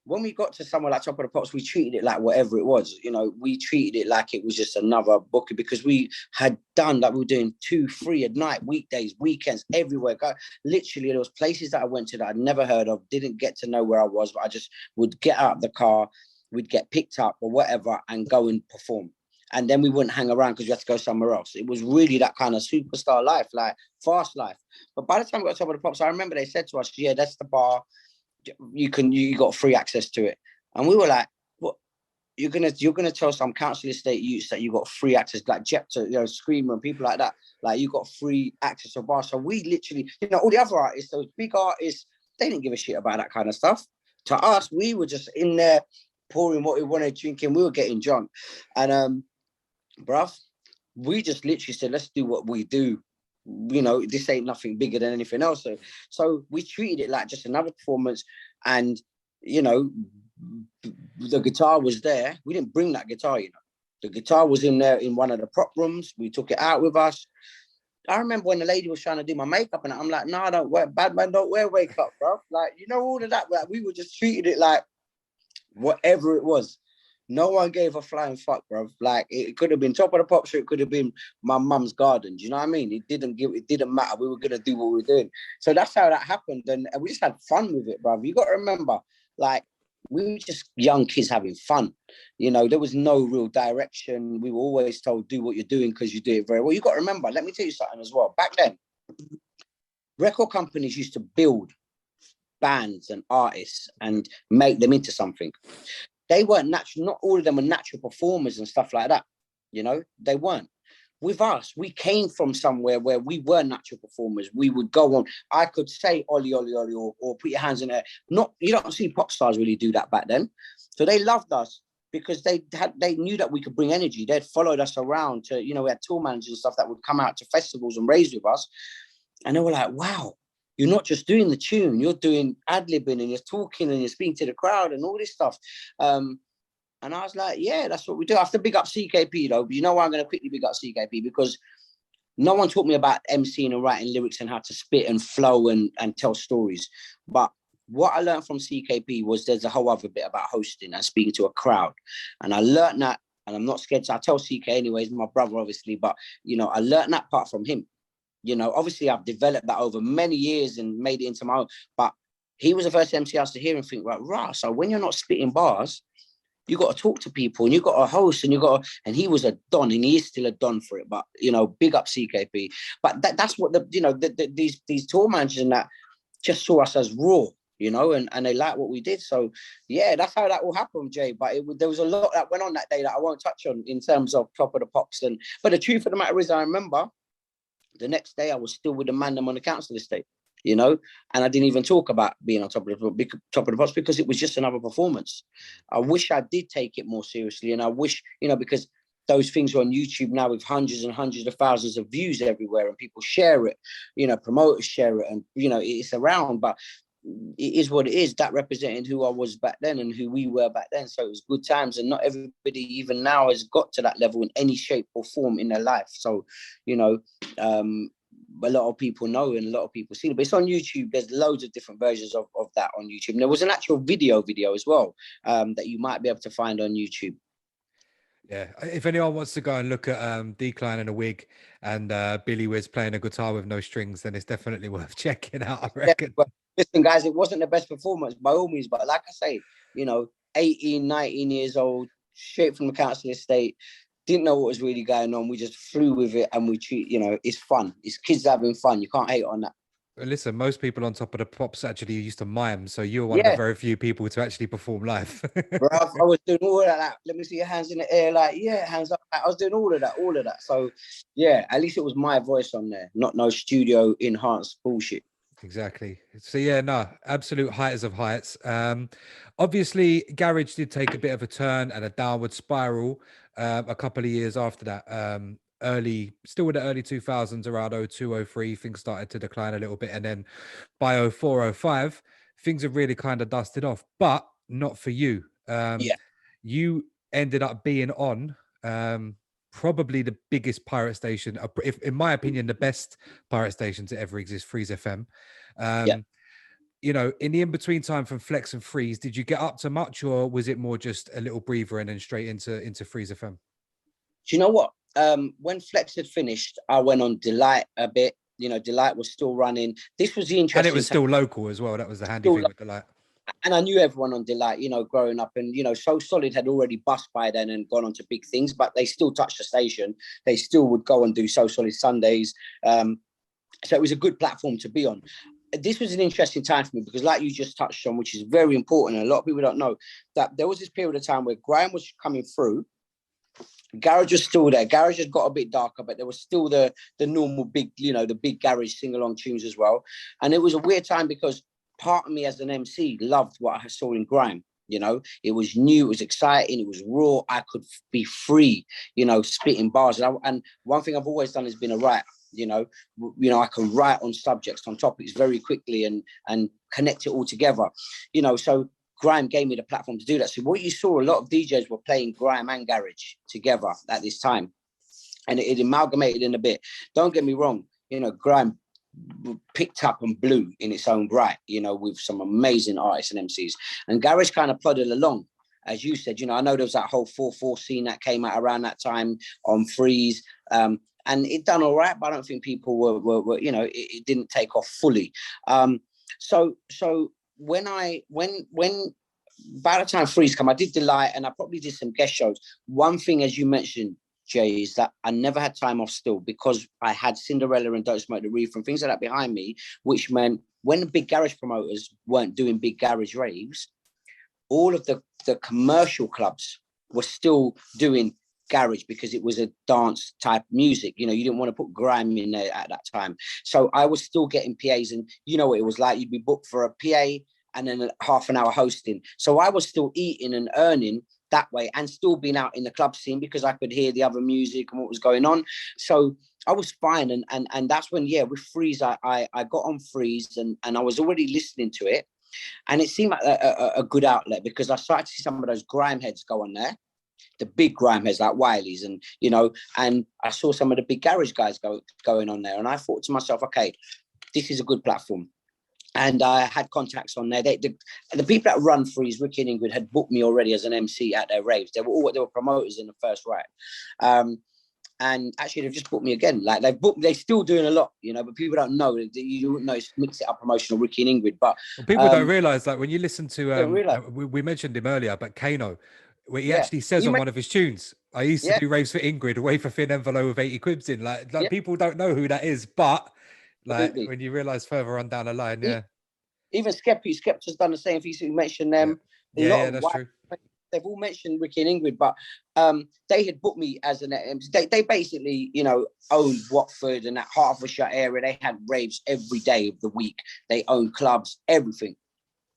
when we got to somewhere like Top of the Pops, we treated it like whatever it was. You know, we treated it like it was just another booking, because we had done that. We were doing 2-3 at night, weekdays, weekends, everywhere. Literally, there was places that I went to that I'd never heard of, didn't get to know where I was, but I just would get out of the car, we'd get picked up or whatever and go and perform. And then we wouldn't hang around because we had to go somewhere else. It was really that kind of superstar life, like fast life. But by the time we got to Top of the Pops, I remember they said to us, yeah, that's the bar. You got free access to it. And we were like, what? You're gonna tell some council estate youths that you got free access, like Jepta, you know, Screamer and people like that, like you got free access to bars. So we literally, you know, all the other artists, those big artists, they didn't give a shit about that kind of stuff. To us, we were just in there pouring what we wanted, drinking, we were getting drunk. And bruv, we just literally said, let's do what we do. You know, this ain't nothing bigger than anything else. So we treated it like just another performance. And, you know, the guitar was there. We didn't bring that guitar, you know. The guitar was in there in one of the prop rooms. We took it out with us. I remember when the lady was trying to do my makeup, and I'm like, no, I don't wear, bad man don't wear makeup, bro. Like, you know, all of that. Like, we were just treated it like whatever it was. No one gave a flying fuck, bro. Like, it could have been Top of the Pops, or it could have been my mum's garden. Do you know what I mean? It didn't matter. We were gonna do what we were doing. So that's how that happened, and we just had fun with it, bro. You got to remember, like, we were just young kids having fun. You know, there was no real direction. We were always told, do what you're doing because you do it very well. You got to remember, let me tell you something as well. Back then, record companies used to build bands and artists and make them into something. They weren't natural. Not all of them were natural performers and stuff like that. You know, they weren't. With us, we came from somewhere where we were natural performers. We would go on. I could say Ollie, Ollie, Ollie, or put your hands in there. You don't see pop stars really do that back then. So they loved us because they knew that we could bring energy. They'd followed us around to, you know, we had tour managers and stuff that would come out to festivals and raise with us. And they were like, wow, you're not just doing the tune, you're doing ad-libbing and you're talking and you're speaking to the crowd and all this stuff. And I was like, yeah, that's what we do. I have to big up CKP though. But you know why I'm going to quickly big up CKP? Because no one taught me about MCing and writing lyrics and how to spit and flow and tell stories. But what I learned from CKP was there's a whole other bit about hosting and speaking to a crowd. And I learned that, and I'm not scared to, I tell CK anyways, my brother obviously, but, you know, I learned that part from him. You know, obviously I've developed that over many years and made it into my own, but he was the first MC I was to hear and think, right, rah, so when you're not spitting bars, you got to talk to people and you got to host and and he was a don and he is still a don for it. But, you know, big up CKP. But that's what these tour managers and that just saw us as raw, you know, and they liked what we did. So, yeah, that's how that all happened, Jay. But there was a lot that went on that day that I won't touch on in terms of Top of the Pops. But the truth of the matter is, I remember the next day I was still with the man on the council estate, you know, and I didn't even talk about being on Top of the Pops because it was just another performance. I wish I did take it more seriously, and I wish, you know, because those things are on YouTube now with hundreds and hundreds of thousands of views everywhere, and people share it, you know, promoters share it, and, you know, it's around. But it is what it is. That represented who I was back then and who we were back then. So it was good times, and not everybody even now has got to that level in any shape or form in their life. So, you know, a lot of people know and a lot of people see it. But it's on YouTube. There's loads of different versions of that on YouTube. And there was an actual video as well that you might be able to find on YouTube. Yeah, if anyone wants to go and look at Deekline in a wig and Billy Wiz playing a guitar with no strings, then it's definitely worth checking out, I reckon. Yeah, listen, guys, it wasn't the best performance by all means, but like I say, you know, 18, 19 years old, straight from the council estate, didn't know what was really going on. We just flew with it, and we treat, you know, it's fun. It's kids having fun. You can't hate on that. Listen, most people on Top of the Pops actually used to mime, so you were one of the very few people to actually perform live. Bro, I was doing all of that. Like, let me see your hands in the air. Like, yeah, hands up. I was doing all of that. So, yeah, at least it was my voice on there, not no studio enhanced bullshit. Exactly. So yeah, no, absolute heights of heights. Obviously, garage did take a bit of a turn and a downward spiral a couple of years after that. Still in the early 2000s, around 02, 03, things started to decline a little bit, and then by 04, 05, things have really kind of dusted off. But not for you. You ended up being on probably the biggest pirate station, if, in my opinion, the best pirate station to ever exist, Freeze FM. You know, in the in-between time from Flex and Freeze, did you get up to much, or was it more just a little breather and then straight into Freeze FM? Do you know what? When Flex had finished, I went on Delight a bit. You know, Delight was still running. This was the interesting. And it was still local as well. That was the handy thing with Delight. And I knew everyone on Delight, you know, growing up, and, you know, So Solid had already bust by then and gone on to big things, but they still touched the station. They still would go and do So Solid Sundays. So it was a good platform to be on. This was an interesting time for me because, like you just touched on, which is very important, and a lot of people don't know, that there was this period of time where grime was coming through. Garage was still there. Garage has got a bit darker, but there was still the normal big, you know, the big garage sing-along tunes as well. And it was a weird time because part of me as an MC loved what I saw in grime. You know, it was new, it was exciting, it was raw. I could be free, you know, spitting bars. And one thing I've always done is been a writer. You know, I can write on subjects, on topics very quickly and connect it all together. You know, so grime gave me the platform to do that. So what you saw, a lot of DJs were playing grime and garage together at this time, and it amalgamated in a bit. Don't get me wrong, you know, grime picked up and blew in its own right, you know, with some amazing artists and MCs, and garage kind of plodded along. As you said, you know, I know there was that whole 4/4 scene that came out around that time on Freeze, and it done all right, but I don't think people were you know, it didn't take off fully. So when by the time Freeze come, I did Delight, and I probably did some guest shows. One thing, as you mentioned, Jay, is that I never had time off still because I had Cinderella and Don't Smoke The Reefa and things like that behind me, which meant when the big garage promoters weren't doing big garage raves, all of the commercial clubs were still doing garage because it was a dance type music. You know, you didn't want to put grime in there at that time. So I was still getting PAs, and you know what it was like. You'd be booked for a PA and then a half an hour hosting. So I was still eating and earning that way and still being out in the club scene because I could hear the other music and what was going on. So I was fine. And that's when, yeah, with Freeze, I got on Freeze and I was already listening to it. And it seemed like a good outlet because I started to see some of those grime heads go on there, the big grime heads like Wiley's, and, you know, and I saw some of the big garage guys going on there. And I thought to myself, okay, this is a good platform. And I had contacts on there. The people that run Freeze, Ricky and Ingrid, had booked me already as an MC at their raves. They were promoters in the first right. And actually, they've just booked me again. Like they're still doing a lot, you know, but people don't know. You don't know it's Mix It Up promotional Ricky and Ingrid. But people don't realize, like, when you listen to, we mentioned him earlier, but Kano, where he actually says on one of his tunes, I used to do raves for Ingrid, away for thin envelope with 80 quibs in. Like people don't know who that is, but like when you realize further on down the line, even Skepta's done the same. If you mentioned them, that's true. They've all mentioned Ricky and Ingrid, but they had booked me as an MC. They basically, you know, owned Watford and that Hertfordshire area. They had raves every day of the week. They owned clubs, everything.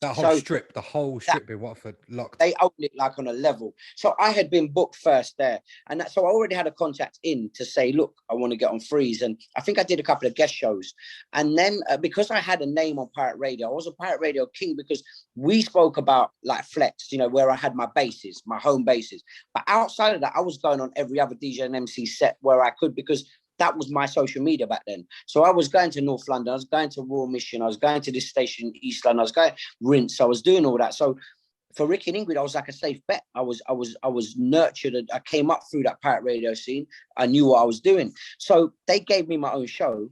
That whole strip, the whole strip in Watford locked. They owned it like on a level. So I had been booked first there. And so I already had a contact in to say, look, I want to get on Freeze. And I think I did a couple of guest shows. And then because I had a name on Pirate Radio, I was a Pirate Radio king because we spoke about like Flex, you know, where I had my bases, my home bases. But outside of that, I was going on every other DJ and MC set where I could, because that was my social media back then. So I was going to North London, I was going to Royal Mission, I was going to this station, East London, I was going Rinse, I was doing all that. So for Ricky and Ingrid, I was like a safe bet. I was nurtured. I came up through that Pirate Radio scene. I knew what I was doing. So they gave me my own show.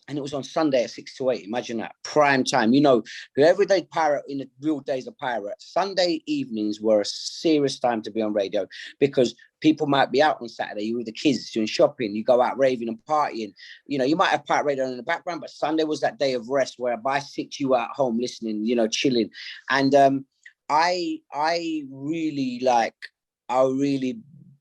And it was on Sunday at 6 to 8. Imagine that, prime time. You know, the everyday pirate in the real days of pirate, Sunday evenings were a serious time to be on radio because people might be out on Saturday. You with the kids doing shopping. You go out raving and partying. You know, you might have pirate radio in the background, but Sunday was that day of rest where by 6 you were at home listening, you know, chilling. And I really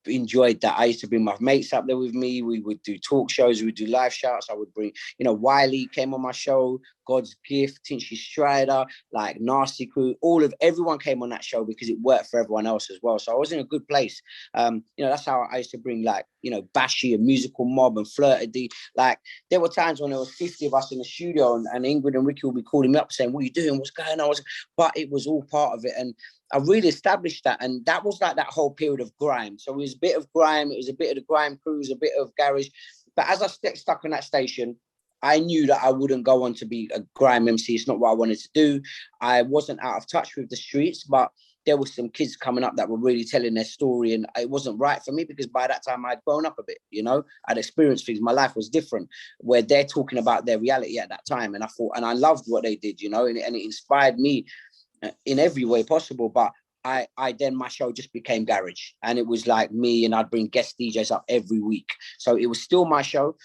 enjoyed that. I used to bring my mates up there with me. We would do talk shows, we would do live shouts. I would bring, you know, Wiley came on my show, God's Gift, Tinchy Strider, like Nasty Crew, everyone came on that show because it worked for everyone else as well. So I was in a good place. You know, that's how I used to bring, like, you know, Bashy and Musical Mob and Flirted D. Like, there were times when there was 50 of us in the studio and Ingrid and Ricky would be calling me up saying, what are you doing? What's going on? But it was all part of it. And I really established that. And that was like that whole period of grime. So it was a bit of grime. It was a bit of the grime crews, a bit of garage. But as I stuck on that station, I knew that I wouldn't go on to be a grime MC. It's not what I wanted to do. I wasn't out of touch with the streets, but there were some kids coming up that were really telling their story. And it wasn't right for me because by that time I'd grown up a bit, you know, I'd experienced things. My life was different where they're talking about their reality at that time. And I thought, and I loved what they did, you know, and it inspired me in every way possible. But I then my show just became garage, and it was like me, and I'd bring guest DJs up every week. So it was still my show.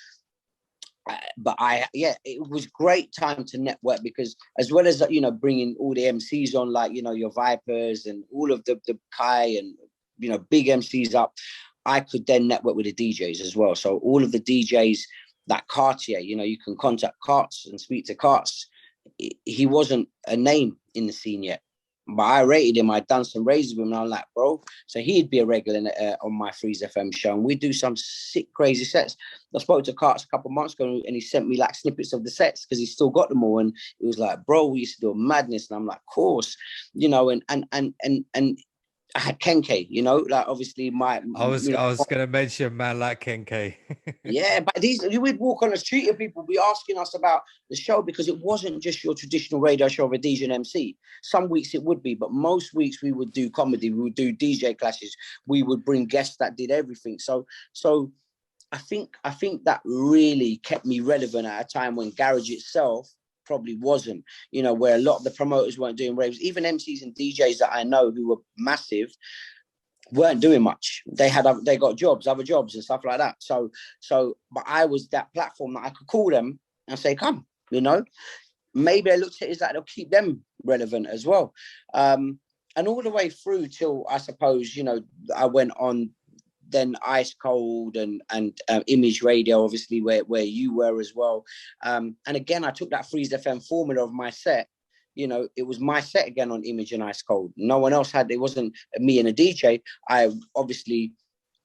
But it was great time to network because as well as, you know, bringing all the MCs on, like, you know, your Vipers and all of the Kai and, you know, big MCs up, I could then network with the DJs as well. So all of the DJs, like Cartier, you know, you can contact Carts and speak to Carts. He wasn't a name in the scene yet, but I rated him. I'd done some raises with him, and I'm like, bro. So he'd be a regular on my Freeze FM show, and we'd do some sick, crazy sets. I spoke to Carts a couple of months ago, and he sent me like snippets of the sets because he still got them all. And it was like, bro, we used to do a madness, and I'm like, course, you know, and I had Ken K, you know, like obviously I was going to mention man like Ken K. Yeah, but you would walk on the street and people would be asking us about the show because it wasn't just your traditional radio show of a DJ and MC. Some weeks it would be, but most weeks we would do comedy, we would do DJ classes, we would bring guests that did everything. So I think that really kept me relevant at a time when garage itself probably wasn't, you know, where a lot of the promoters weren't doing raves. Even MCs and DJs that I know who were massive weren't doing much. They got jobs, other jobs and stuff like that. So but I was that platform that I could call them and say, come, you know, maybe I looked at it as that they'll keep them relevant as well. And all the way through till I suppose, you know, I went on then Ice Cold and Image Radio, obviously where you were as well. And again, I took that Freeze FM formula of my set. You know, it was my set again on Image and Ice Cold. No one else had, it wasn't me and a DJ. I obviously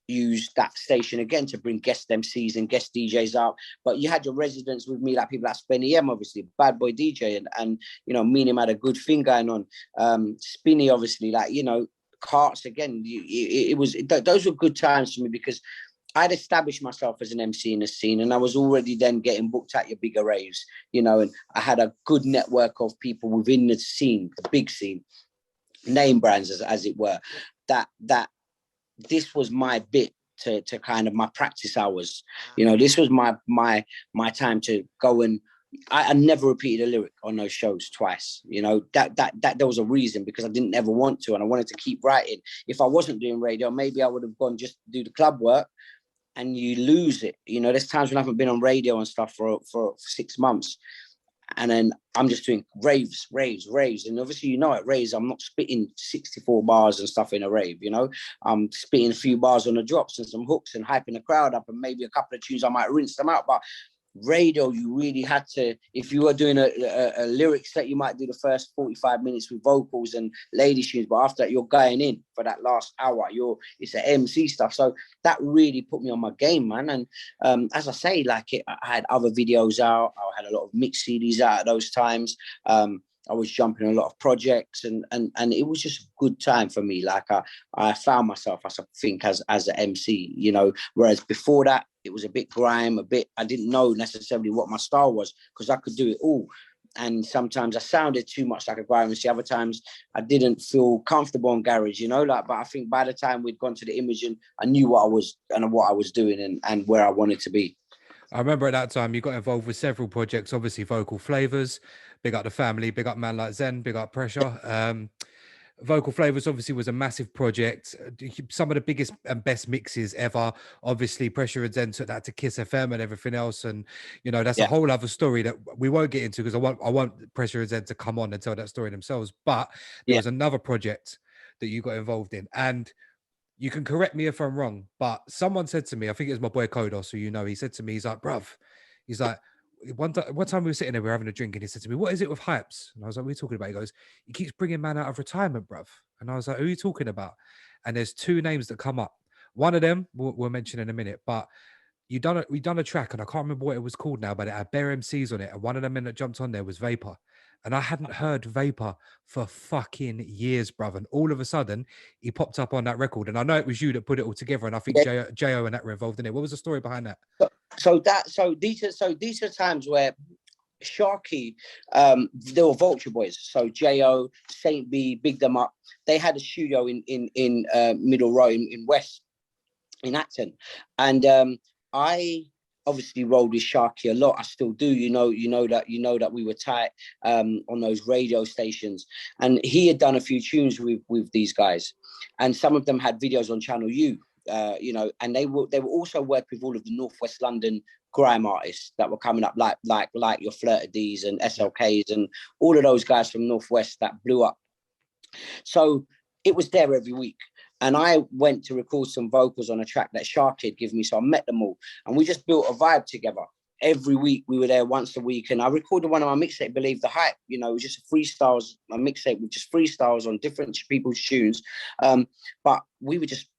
used that station again to bring guest MCs and guest DJs out. But you had your residents with me, like people like Spenny M, obviously, Bad Boy DJ, and you know, me and him had a good thing going on. Spinny, obviously, like, you know, Carts again. Those were good times for me because I'd established myself as an MC in the scene, and I was already then getting booked at your bigger raves, you know, and I had a good network of people within the scene, the big scene, name brands as it were, that this was my bit to kind of my practice hours. You know, this was my time to go, and I never repeated a lyric on those shows twice. You know, that there was a reason, because I didn't ever want to, and I wanted to keep writing. If I wasn't doing radio, maybe I would have gone just do the club work, and you lose it. You know, there's times when I haven't been on radio and stuff for 6 months, and then I'm just doing raves. And obviously, you know, at raves, I'm not spitting 64 bars and stuff in a rave, you know. I'm spitting a few bars on the drops and some hooks and hyping the crowd up, and maybe a couple of tunes I might rinse them out. But radio, you really had to, if you were doing a lyric set, you might do the first 45 minutes with vocals and lady tunes, but after that you're going in for that last hour, it's an MC stuff. So that really put me on my game, man. And as I say, like I had other videos out, I had a lot of mix CDs out at those times. I was jumping a lot of projects, and it was just a good time for me. Like I found myself, I think, as an MC, you know, whereas before that it was a bit grime, I didn't know necessarily what my style was, because I could do it all. And sometimes I sounded too much like a grime MC. Other times I didn't feel comfortable on garage, you know, like, but I think by the time we'd gone to the image, and I knew what I was doing and where I wanted to be. I remember at that time you got involved with several projects, obviously Vocal Flavors, big up the family, big up Man Like Zen, big up Pressure. Vocal Flavors obviously was a massive project, some of the biggest and best mixes ever. Obviously Pressure and Zen took that to Kiss FM and everything else, and you know that's a whole other story that we won't get into, because I want Pressure and Zen to come on and tell that story themselves. But there was another project that you got involved in, and you can correct me if I'm wrong, but someone said to me, I think it was my boy Kodos, who you know, he said to me, he's like, bruv, he's like, one time we were sitting there, we were having a drink, and he said to me, what is it with Hypes? And I was like, what are you talking about? He goes, he keeps bringing man out of retirement, bruv. And I was like, who are you talking about? And there's two names that come up. One of them we'll mention in a minute, but we done a track, and I can't remember what it was called now, but it had bare MCs on it, and one of the men that jumped on there was Vapor. And I hadn't heard Vapor for fucking years, bruv. And all of a sudden, he popped up on that record. And I know it was you that put it all together. And I think J.O. and that were involved in it. What was the story behind that? So these are times where Sharky, there were Vulture Boys. So J.O., Saint B, big them up. They had a studio in Middle Row in West, in Acton. And I obviously rolled with Sharky a lot. I still do. You know that we were tight on those radio stations, and he had done a few tunes with these guys, and some of them had videos on Channel U. You know, and they were also work with all of the Northwest London grime artists that were coming up, like your Flirta D's and SLKs and all of those guys from Northwest that blew up. So it was there every week. And I went to record some vocals on a track that Sharky had given me. So I met them all, and we just built a vibe together. Every week we were there once a week, and I recorded one of my mixtape, Believe the Hype. You know, it was just a mixtape with just freestyles on different people's tunes. But they were just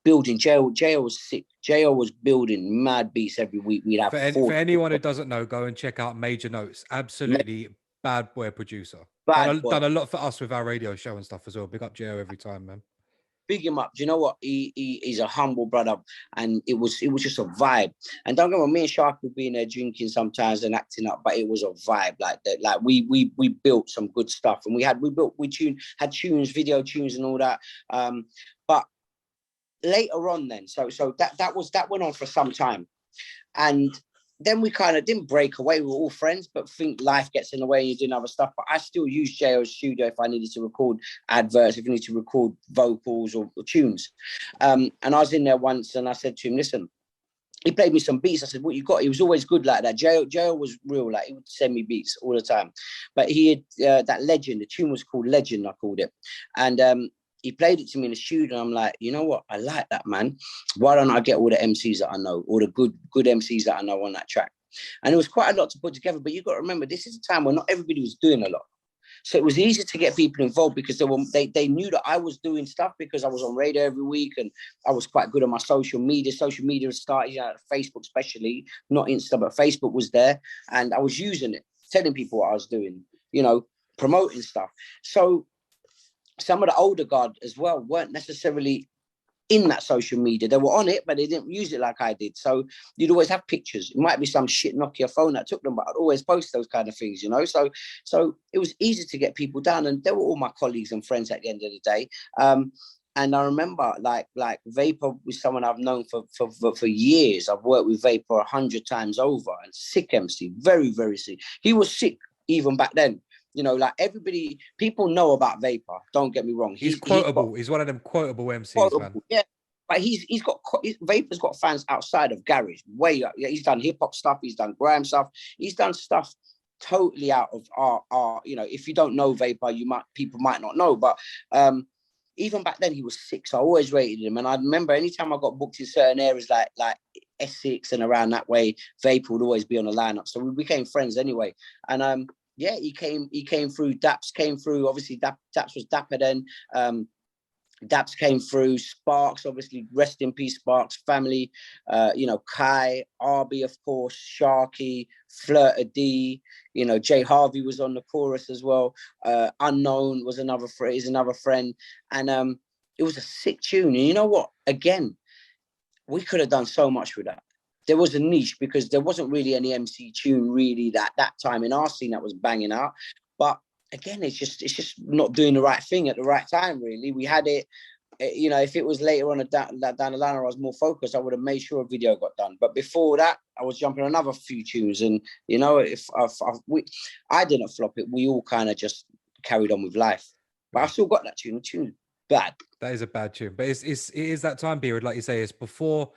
building. JL was sick. JL was building mad beats every week. We'd have for anyone who doesn't know, go and check out Major Notes. Absolutely bad boy producer. Done a lot for us with our radio show and stuff as well. Big up JL every time, man. Big him up. Do you know what? He's a humble brother, and it was just a vibe. And don't get me wrong, me and Shark would be in there drinking sometimes and acting up, but it was a vibe like that. Like we built some good stuff, and had tunes, video tunes, and all that. But later on, then, so that went on for some time, and then we kind of didn't break away. We were all friends, but I think life gets in the way and you're doing other stuff. But I still use JO's studio if I needed to record adverts, if I needed to record vocals or tunes. And I was in there once, and I said to him, listen, he played me some beats. I said, what you got? He was always good like that. Jo was real. Like, he would send me beats all the time. But he had that Legend. The tune was called Legend, I called it. And he played it to me in the studio, and I'm like, you know what? I like that, man. Why don't I get all the MCs that I know, all the good MCs that I know on that track? And it was quite a lot to put together, but you got to remember, this is a time when not everybody was doing a lot. So it was easy to get people involved because they knew that I was doing stuff because I was on radio every week, and I was quite good on my social media. Social media started, Facebook especially, not Insta, but Facebook was there, and I was using it, telling people what I was doing, promoting stuff. So some of the older guard as well weren't necessarily in that social media. They were on it, but they didn't use it like I did. So you'd always have pictures. It might be some shit Nokia phone that took them, but I'd always post those kind of things, So it was easy to get people down, and they were all my colleagues and friends at the end of the day. And I remember like Vapor was someone I've known for years. I've worked with Vapor 100 times over, and sick MC, very, very sick. He was sick even back then. Like people know about Vapor. Don't get me wrong. He's quotable. He's one of them quotable MCs, man. Yeah, but Vapor's got fans outside of garage. Way up. Yeah, he's done hip hop stuff. He's done grime stuff. He's done stuff totally out of our. If you don't know Vapor, people might not know. But even back then, he was sick. So I always rated him. And I remember anytime I got booked in certain areas, like Essex and around that way, Vapor would always be on the lineup. So we became friends anyway. And yeah, he came through. Daps came through. Obviously, Daps was Dapper then. Daps came through. Sparks, obviously, rest in peace, Sparks family. You know, Kai, Arby, of course, Sharky, Flirta D. You know, Jay Harvey was on the chorus as well. Unknown was another friend, and it was a sick tune. And you know what? Again, we could have done so much with that. There was a niche because there wasn't really any MC tune really that time in our scene that was banging out. But again, it's just not doing the right thing at the right time, really. We had it, you know, if it was later on down the line or I was more focused, I would have made sure a video got done. But before that, I was jumping another few tunes. And, you know, I didn't flop it, we all kind of just carried on with life. But I still got that tune. The tune's bad. That is a bad tune. But it is that time period, like you say, it's before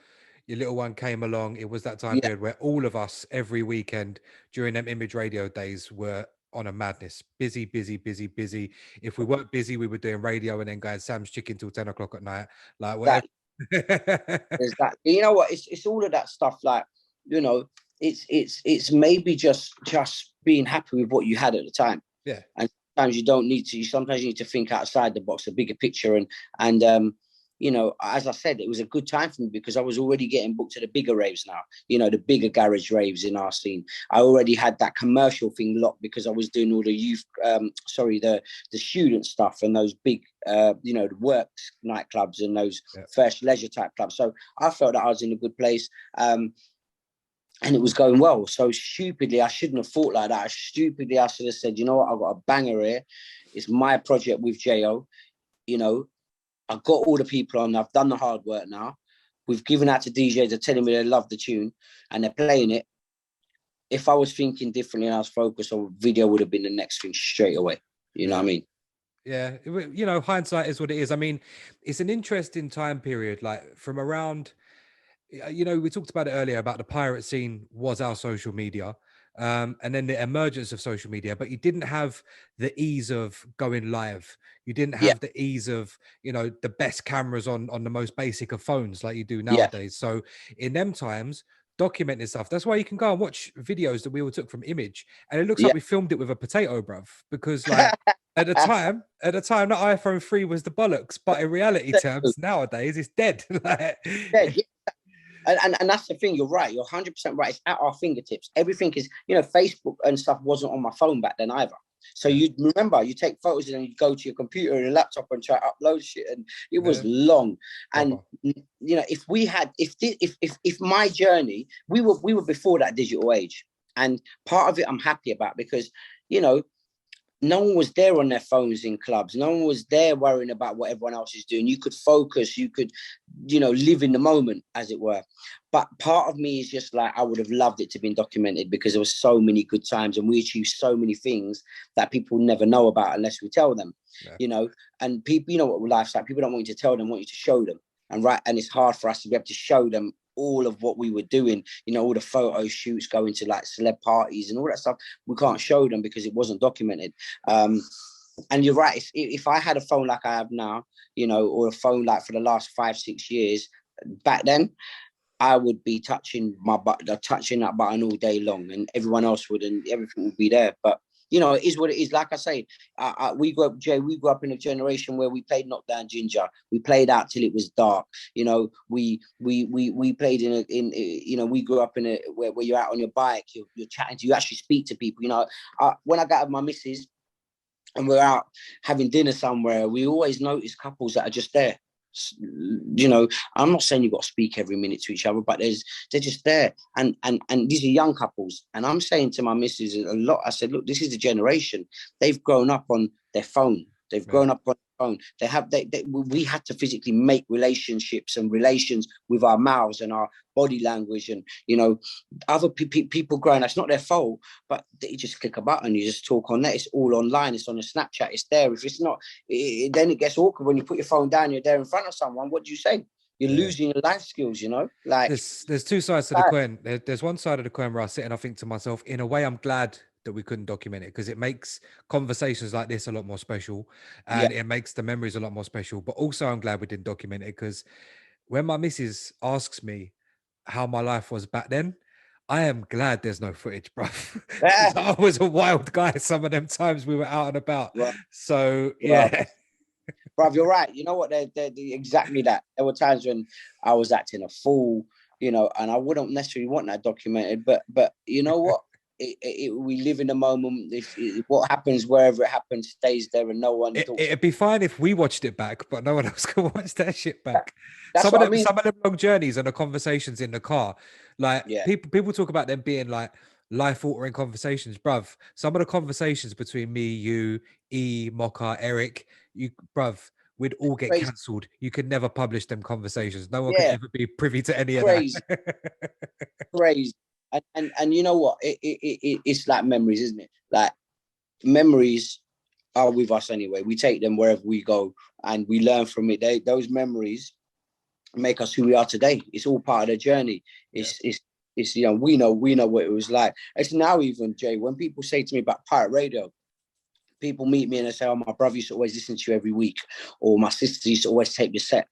your little one came along. It was that time period where all of us every weekend during them Image Radio days were on a madness. Busy. If we weren't busy, we were doing radio and then going Sam's Chicken till 10 o'clock at night. Like whatever. There's that. You know what? It's all of that stuff. Like, you know, it's maybe just being happy with what you had at the time. Yeah. And sometimes you don't need to. Sometimes you need to think outside the box, a bigger picture. And you know, as I said, it was a good time for me because I was already getting booked to the bigger raves now, you know, the bigger garage raves in our scene. I already had that commercial thing locked because I was doing all the youth, the student stuff and those big, you know, the works nightclubs and those first leisure type clubs. So I felt that I was in a good place. And it was going well. So stupidly, I shouldn't have thought like that. I should have said, you know what, I've got a banger here. It's my project with J.O., you know, I've got all the people on. I've done the hard work now. We've given out to DJs. They're telling me they love the tune and they're playing it. If I was thinking differently and I was focused on video, would have been the next thing straight away. You know what I mean? Yeah. You know, hindsight is what it is. I mean, it's an interesting time period, like from around, you know, we talked about it earlier about the pirate scene was our social media. And then the emergence of social media, but you didn't have the ease of going live. You didn't have the ease of, you know, the best cameras on the most basic of phones like you do nowadays. So in them times, documenting stuff. That's why you can go and watch videos that we all took from Image, and it looks like we filmed it with a potato, bruv. Because like at the time, that iPhone 3 was the bollocks. But in reality terms, nowadays it's dead. Like, dead. Yeah. And that's the thing, you're right, you're 100% right. It's at our fingertips. Everything is, you know, Facebook and stuff wasn't on my phone back then either. So you remember, you take photos and then you go to your computer and your laptop and try to upload shit, and it was long. And you know, if my journey, we were before that digital age, and part of it I'm happy about because, you know, no one was there on their phones in clubs. No one was there worrying about what everyone else is doing. You could focus, you could, you know, live in the moment, as it were. But part of me is just like, I would have loved it to be documented because there were so many good times and we achieved so many things that people never know about unless we tell them, you know. And people, you know what life's like. People don't want you to tell them, want you to show them. And it's hard for us to be able to show them all of what we were doing, you know, all the photo shoots, going to like celeb parties and all that stuff. We can't show them because it wasn't documented. And you're right. If I had a phone like I have now, you know, or a phone like for the last 5-6 years, back then, I would be touching that button all day long, and everyone else would, and everything would be there. But you know, it is what it is. Like I say, we grew up in a generation where we played Knockdown Ginger. We played out till it was dark. You know, we played you know, we grew up in a where you're out on your bike, you're chatting you actually speak to people. You know, when I got with my missus and we're out having dinner somewhere, we always notice couples that are just there. You know, I'm not saying you've got to speak every minute to each other, but they're just there, and these are young couples, and I'm saying to my missus a lot, I said, look, this is the generation, they've grown up on their phone, they've grown up on their phone, we had to physically make relationships and relations with our mouths and our body language, and you know, other people growing, that's not their fault, but you just click a button, you just talk on that, it's all online, it's on a Snapchat, it's there. If it's not, then it gets awkward when you put your phone down, you're there in front of someone, what do you say? You're losing your life skills, you know. Like there's two sides to the coin. There's one side of the coin where I sit and I think to myself, in a way, I'm glad that we couldn't document it because it makes conversations like this a lot more special, and it makes the memories a lot more special. But also, I'm glad we didn't document it because when my missus asks me, how my life was back then, I am glad there's no footage, bro. I was a wild guy some of them times we were out and about. Right. So, yeah. Bruv, you're right. You know what? They're exactly that. There were times when I was acting a fool, you know, and I wouldn't necessarily want that documented. But you know what? We live in the moment. What happens wherever it happens stays there, and no one. It'd be fine if we watched it back, but no one else can watch that shit back. That's some of what them, I mean. Some of them long journeys and the conversations in the car, like people talk about them being like life-altering conversations, bruv. Some of the conversations between me, you, Mocha, Eric, bruv, we'd all get cancelled. You could never publish them conversations. No one could ever be privy to any of that. Crazy. And you know what? It's like memories, isn't it? Like memories are with us anyway. We take them wherever we go and we learn from it. Those memories make us who we are today. It's all part of the journey. It's you know, we know what it was like. It's now even, Jay, when people say to me about pirate radio, people meet me and they say, oh, my brother used to always listen to you every week, or my sister used to always tape your set.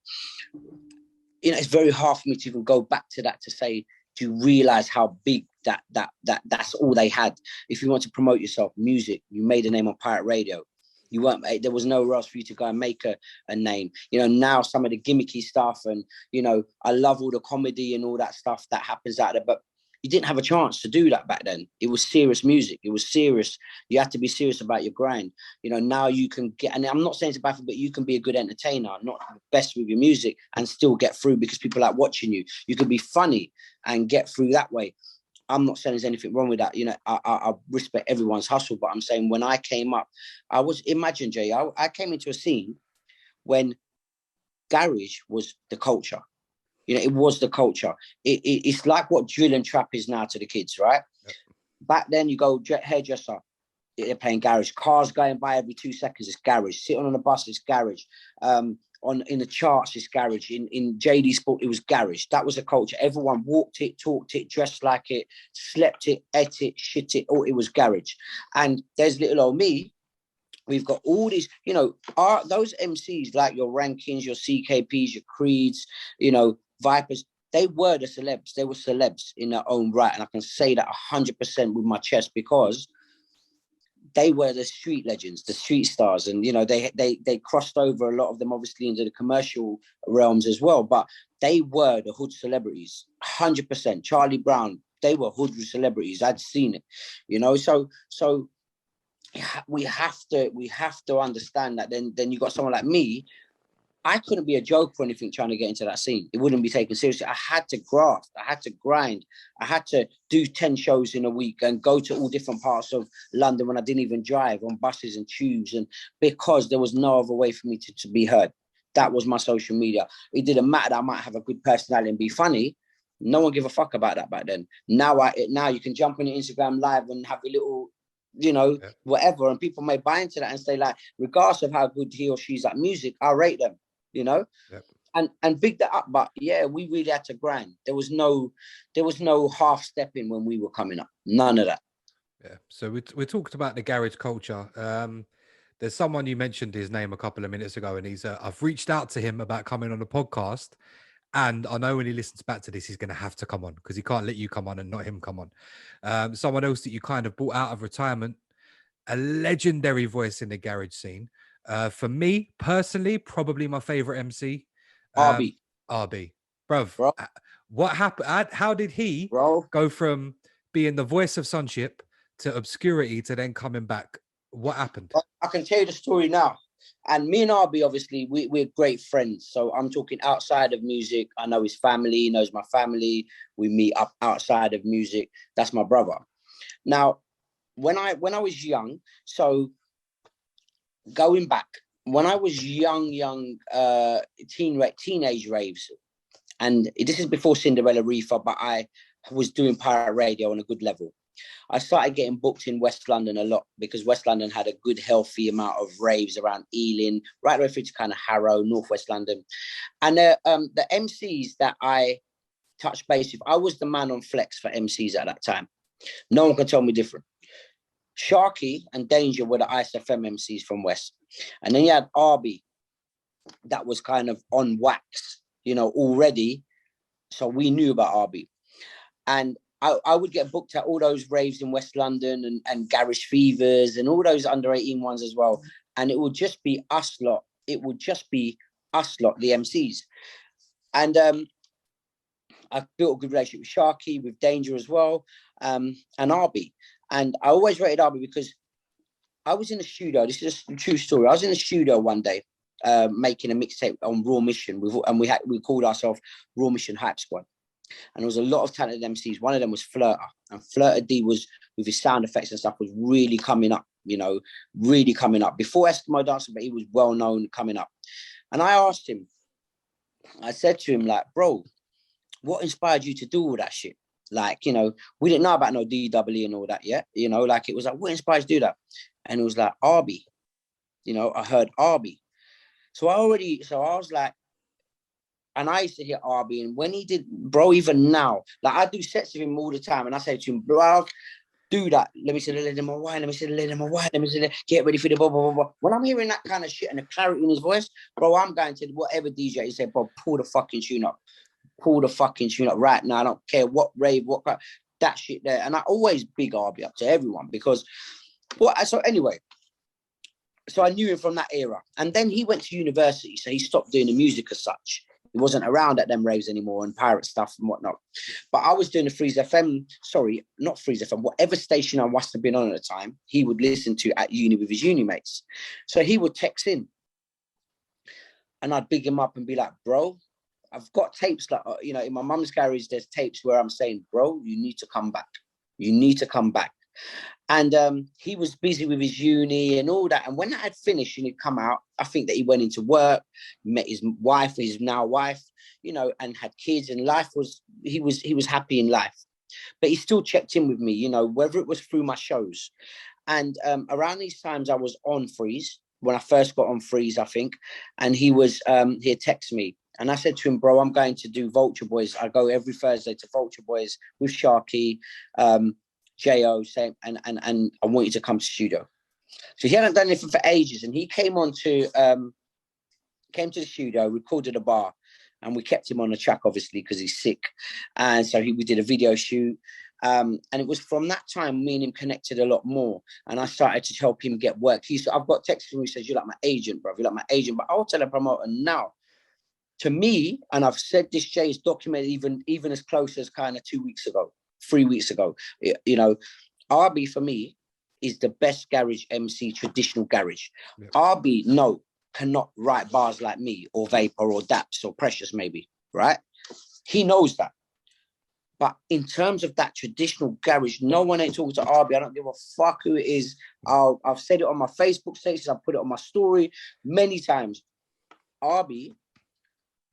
You know, it's very hard for me to even go back to that to say, to realize how big that's all they had. If you want to promote yourself, music, you made a name on pirate radio. You weren't, there was nowhere else for you to go and make a name. You know, now some of the gimmicky stuff, and, you know, I love all the comedy and all that stuff that happens out there, but you didn't have a chance to do that back then. It was serious music. It was serious. You had to be serious about your grind. You know, now you can get, and I'm not saying it's a bad thing, but you can be a good entertainer, not the best with your music, and still get through because people like watching you. You can be funny and get through that way. I'm not saying there's anything wrong with that. You know, I respect everyone's hustle, but I'm saying when I came up, imagine, Jay, I came into a scene when garage was the culture. You know, it was the culture. It's like what drill and trap is now to the kids, right? Yep. Back then, you go hairdresser, they're playing garage. Cars going by every 2 seconds, it's garage. Sitting on a bus, it's garage. In the charts, it's garage. In JD Sport, it was garage. That was a culture. Everyone walked it, talked it, dressed like it, slept it, ate it, shit it. Oh, it was garage. And there's little old me. We've got all these, you know, those MCs like your Rankings, your CKPs, your Creeds, you know, Vipers, they were the celebs. They were celebs in their own right. And I can say that 100% with my chest because they were the street legends, the street stars. And, you know, they crossed over, a lot of them obviously into the commercial realms as well. But they were the hood celebrities, 100%. Charlie Brown, they were hood celebrities. I'd seen it, you know. So we have to understand that. Then you got someone like me. I couldn't be a joke or anything trying to get into that scene. It wouldn't be taken seriously. I had to graft. I had to grind. I had to do 10 shows in a week and go to all different parts of London when I didn't even drive, on buses and tubes, and because there was no other way for me to be heard. That was my social media. It didn't matter that I might have a good personality and be funny. No one gave a fuck about that back then. Now you can jump on your Instagram live and have a little, you know, whatever, and people may buy into that and say, like, regardless of how good he or she's at music, I rate them, you know. And big that up. But yeah, we really had to grind. There was no half stepping when we were coming up. None of that. So we talked about the garage culture. There's someone, you mentioned his name a couple of minutes ago, and he's I've reached out to him about coming on the podcast. And I know when he listens back to this, he's going to have to come on because he can't let you come on and not him come on. Someone else that you kind of brought out of retirement, a legendary voice in the garage scene. For me personally, probably my favorite MC. RB. Bruv. What happened? How did he go from being the voice of Sonship to obscurity to then coming back? What happened? I can tell you the story now. And me and RB, obviously, we're great friends. So I'm talking outside of music. I know his family, he knows my family. We meet up outside of music. That's my brother. Now, when I was young, so going back, when I was young, teenage raves, and this is before Cinderella Reefa, but I was doing pirate radio on a good level. I started getting booked in West London a lot because West London had a good, healthy amount of raves around Ealing, right away through to kind of Harrow, Northwest London. And the MCs that I touched base with, I was the man on flex for MCs at that time. No one can tell me different. Sharky and Danger were the Ice FM MCs from West. And then you had RB that was kind of on wax, you know, already So we knew about RB. And I would get booked at all those raves in West London and Garage Fevers and all those under 18 ones as well. And it would just be us lot. It would just be us lot, the MCs. And I built a good relationship with Sharky, with Danger as well, and RB. And I always rated RB because I was in the studio. This is a true story. I was in the studio one day making a mixtape on Raw Mission. We called ourselves Raw Mission Hype Squad. And there was a lot of talented MCs. One of them was Flirter. And Flirter D was, with his sound effects and stuff, was really coming up, really coming up. Before Eskimo Dancer, but he was well known coming up. And I asked him, I said to him, like, bro, what inspired you to do all that shit? Like, we didn't know about no DW and all that yet. Like, it was like, what inspired you to do that? And it was like, RB. I heard RB. So I was like, and I used to hear RB, and when he did, bro, even now, like I do sets with him all the time, and I say to him, bro, do that. Let me say the let him wine. Let me say the let him wine. Let me say get ready for the blah, blah, blah, blah. When I'm hearing that kind of shit and the clarity in his voice, bro, I'm going to whatever DJ he said, bro, pull the fucking tune up. Pull the fucking tune up right now. I don't care what rave, what crap, that shit there. And I always big RB up to everyone because, so anyway, so I knew him from that era. And then he went to university, so he stopped doing the music as such. He wasn't around at them raves anymore and pirate stuff and whatnot. But I was doing the Freeze FM, sorry, not Freeze FM, whatever station I must have been on at the time, he would listen to at uni with his uni mates. So he would text in and I'd big him up and be like, bro, I've got tapes that, in my mum's garage, there's tapes where I'm saying, bro, you need to come back. You need to come back. And he was busy with his uni and all that. And when that had finished and he'd come out, I think that he went into work, met his wife, his now wife, and had kids, and he was happy in life. But he still checked in with me, whether it was through my shows. And around these times I was on Freeze, when I first got on Freeze, I think, and he had texted me. And I said to him, bro, I'm going to do Vulture Boys. I go every Thursday to Vulture Boys with Sharky, Jo, saying, and I want you to come to studio. So he hadn't done anything for ages, and he came to the studio, recorded a bar, and we kept him on the track, obviously, because he's sick. And so we did a video shoot. And it was from that time me and him connected a lot more. And I started to help him get work. I've got texts from him who says, you're like my agent, bro. You're like my agent. But I'll tell a promoter now. To me, and I've said this, Jay, is documented even as close as kind of 3 weeks ago. RB for me is the best garage MC, traditional garage. Yeah. RB, cannot write bars like me or Vapor or Daps or Precious maybe, right? He knows that. But in terms of that traditional garage, no one ain't talking to RB. I don't give a fuck who it is. I've said it on my Facebook status. I've put it on my story many times. RB,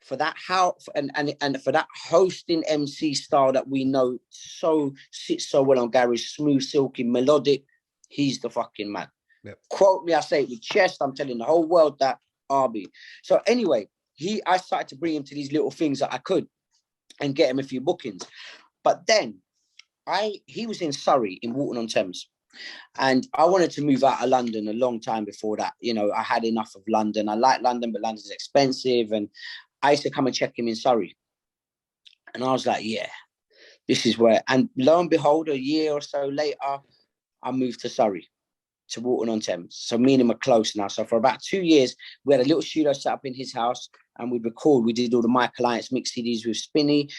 for that house and for that hosting MC style that we know sits so well on garage, smooth, silky, melodic, he's the fucking man. Yep. Quote me, I say it with chest. I'm telling the whole world that RB. So anyway, I started to bring him to these little things that I could and get him a few bookings. But then he was in Surrey, in Walton-on-Thames. And I wanted to move out of London a long time before that. I had enough of London. I like London, but London's expensive. And I used to come and check him in Surrey. And I was like, yeah, this is where. And lo and behold, a year or so later, I moved to Surrey, to Walton-on-Thames. So me and him are close now. So for about 2 years, we had a little studio set up in his house and we'd record. We did all the Michael Alliance mix CDs with Spinny.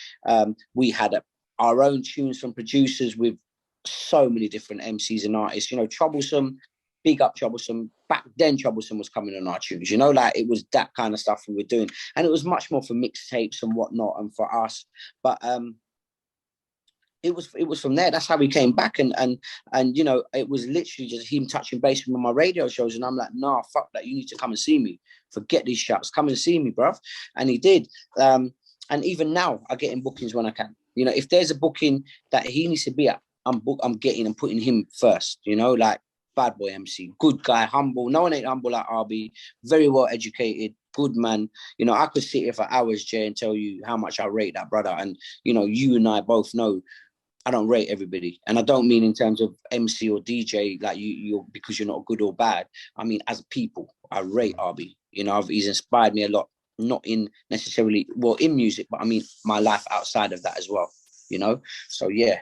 We had our own tunes from producers with so many different MCs and artists. Troublesome, big up Troublesome. Back then, Troublesome was coming on our tunes. Like it was that kind of stuff we were doing. And it was much more for mixtapes and whatnot and for us. But it was from there. That's how we came back. And it was literally just him touching base with me on my radio shows. And I'm like, nah, fuck that. You need to come and see me. Forget these shouts. Come and see me, bruv. And he did. And even now, I get in bookings when I can. If there's a booking that he needs to be at, I'm getting and putting him first, like bad boy MC, good guy, humble. No one ain't humble like RB, very well educated, good man. I could sit here for hours, Jay, and tell you how much I rate that brother. And, you and I both know I don't rate everybody. And I don't mean in terms of MC or DJ, like you're because you're not good or bad. I mean, as people, I rate RB. He's inspired me a lot. not in necessarily, well, in music, but I mean my life outside of that as well, you know. So yeah,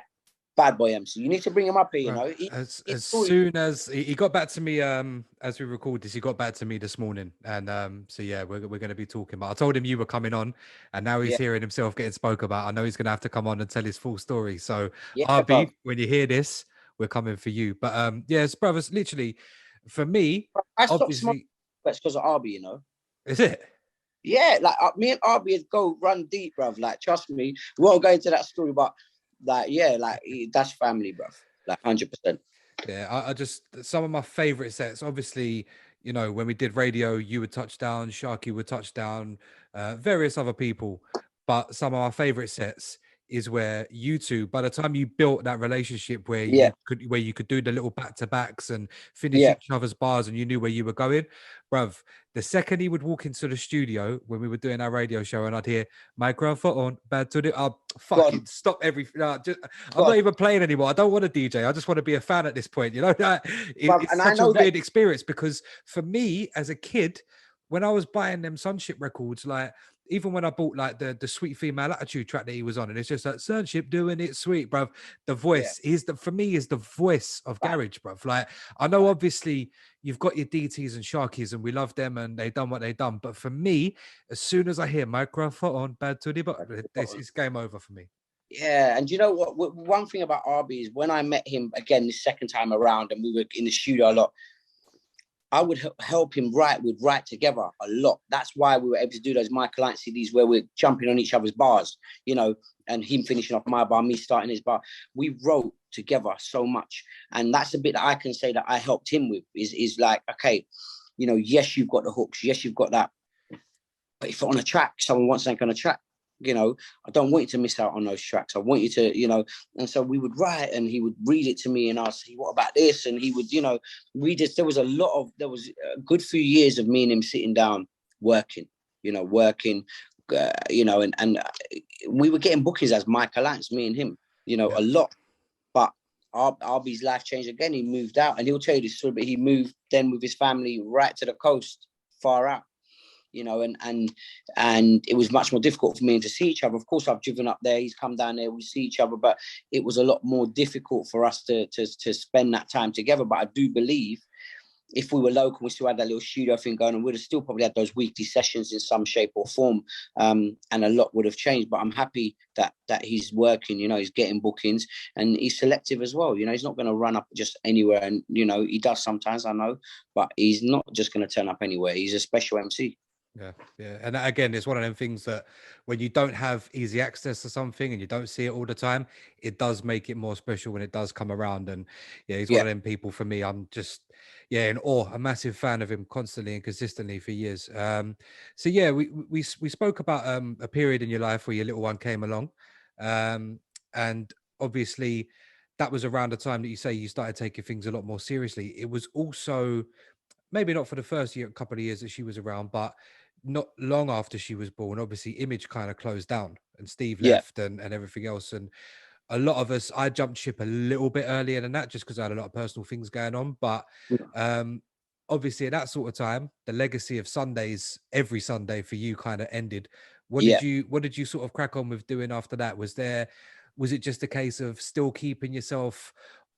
bad boy MC. You need to bring him up here, you know. As soon as he got back to me, as we record this, he got back to me this morning, and so yeah, we're going to be talking. But I told him you were coming on, and now he's hearing himself getting spoke about. I know he's going to have to come on and tell his full story. So RB, when you hear this, we're coming for you. But yes, brothers, literally, for me, I stopped smoking because of RB, you know. Is it? Yeah, like me and RB go run deep, bruv. Like, trust me, we won't go into that story, but like, yeah, like that's family, bruv. Like 100%. Yeah, I just, some of my favorite sets, obviously, you know, when we did radio, you would touch down, Sharky would touch down, various other people. But some of my favorite sets is where you two, by the time you built that relationship where you could do the little back-to-backs and finish each other's bars and you knew where you were going, bruv, the second he would walk into the studio when we were doing our radio show and I'd hear microphone on, bad to the fucking stop everything. I'm not even playing anymore. I don't want to DJ. I just want to be a fan at this point. You know, it's such a weird experience because for me as a kid, when I was buying them Sunship records, like even when I bought like the Sweet Female Attitude track that he was on, and it's just like Sunship doing it sweet, bruv. The voice for me is the voice of garage, bruv. Like I know obviously you've got your DTs and Sharkies and we love them and they done what they done. But for me, as soon as I hear microphone bad to the but this is game over for me. Yeah, and you know what? One thing about RB is when I met him again the second time around and we were in the studio a lot, I would help him write. We'd write together a lot. That's why we were able to do those Michael Knight CDs where we're jumping on each other's bars, you know, and him finishing off my bar, me starting his bar. We wrote together so much. And that's a bit that I can say that I helped him with is like, okay, you know, yes, you've got the hooks. Yes, you've got that. But if on a track, someone wants something on a track, you know, I don't want you to miss out on those tracks. I want you to, you know, and so we would write and he would read it to me and I'll say, what about this? And he would, you know, there was a good few years of me and him sitting down working, you know, and we were getting bookings as Michael Lance, me and him, you know, a lot. But RB's life changed again. He moved out and he'll tell you this story, but he moved then with his family right to the coast, far out. You know, and it was much more difficult for me to see each other. Of course, I've driven up there. He's come down there. We see each other, but it was a lot more difficult for us to spend that time together. But I do believe if we were local, we still had that little studio thing going, and we'd have still probably had those weekly sessions in some shape or form, and a lot would have changed. But I'm happy that he's working. You know, he's getting bookings, and he's selective as well. You know, he's not going to run up just anywhere, and you know, he does sometimes, I know, but he's not just going to turn up anywhere. He's a special MC. Yeah. And again, it's one of them things that when you don't have easy access to something and you don't see it all the time, it does make it more special when it does come around. And yeah, he's one of them people for me. I'm just, in awe, a massive fan of him constantly and consistently for years. So yeah, we spoke about a period in your life where your little one came along. And obviously that was around the time that you say you started taking things a lot more seriously. It was also maybe not for the first couple of years that she was around, but not long after she was born, obviously Image kind of closed down and Steve left and everything else. And a lot of us, I jumped ship a little bit earlier than that just because I had a lot of personal things going on. But obviously at that sort of time, the legacy of Sundays, every Sunday for you kind of ended. What did you sort of crack on with doing after that? Was it just a case of still keeping yourself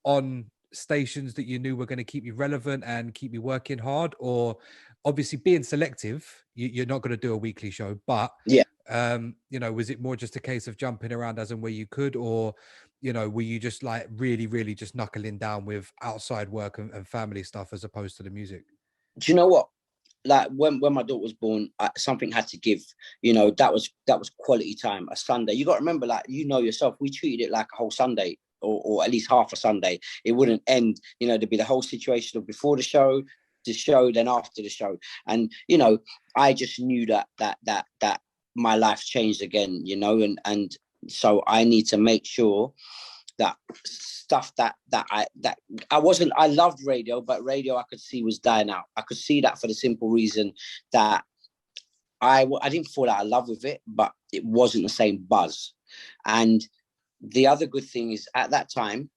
on stations that you knew were going to keep you relevant and keep you working hard, or obviously being selective, you're not going to do a weekly show, but you know, was it more just a case of jumping around as and where you could, or you know, were you just like really just knuckling down with outside work and family stuff as opposed to the music? Do you know what, like when my daughter was born, something had to give. You know, that was quality time. A Sunday, you got to remember, like, you know yourself, we treated it like a whole Sunday, or at least half a Sunday. It wouldn't end, you know, there'd be the whole situation of before the show, then after the show. And, you know, I just knew that my life changed again, you know, and so I need to make sure that stuff that I loved radio, but radio I could see was dying out. I could see that for the simple reason that I didn't fall out of love with it, but it wasn't the same buzz. And the other good thing is at that time,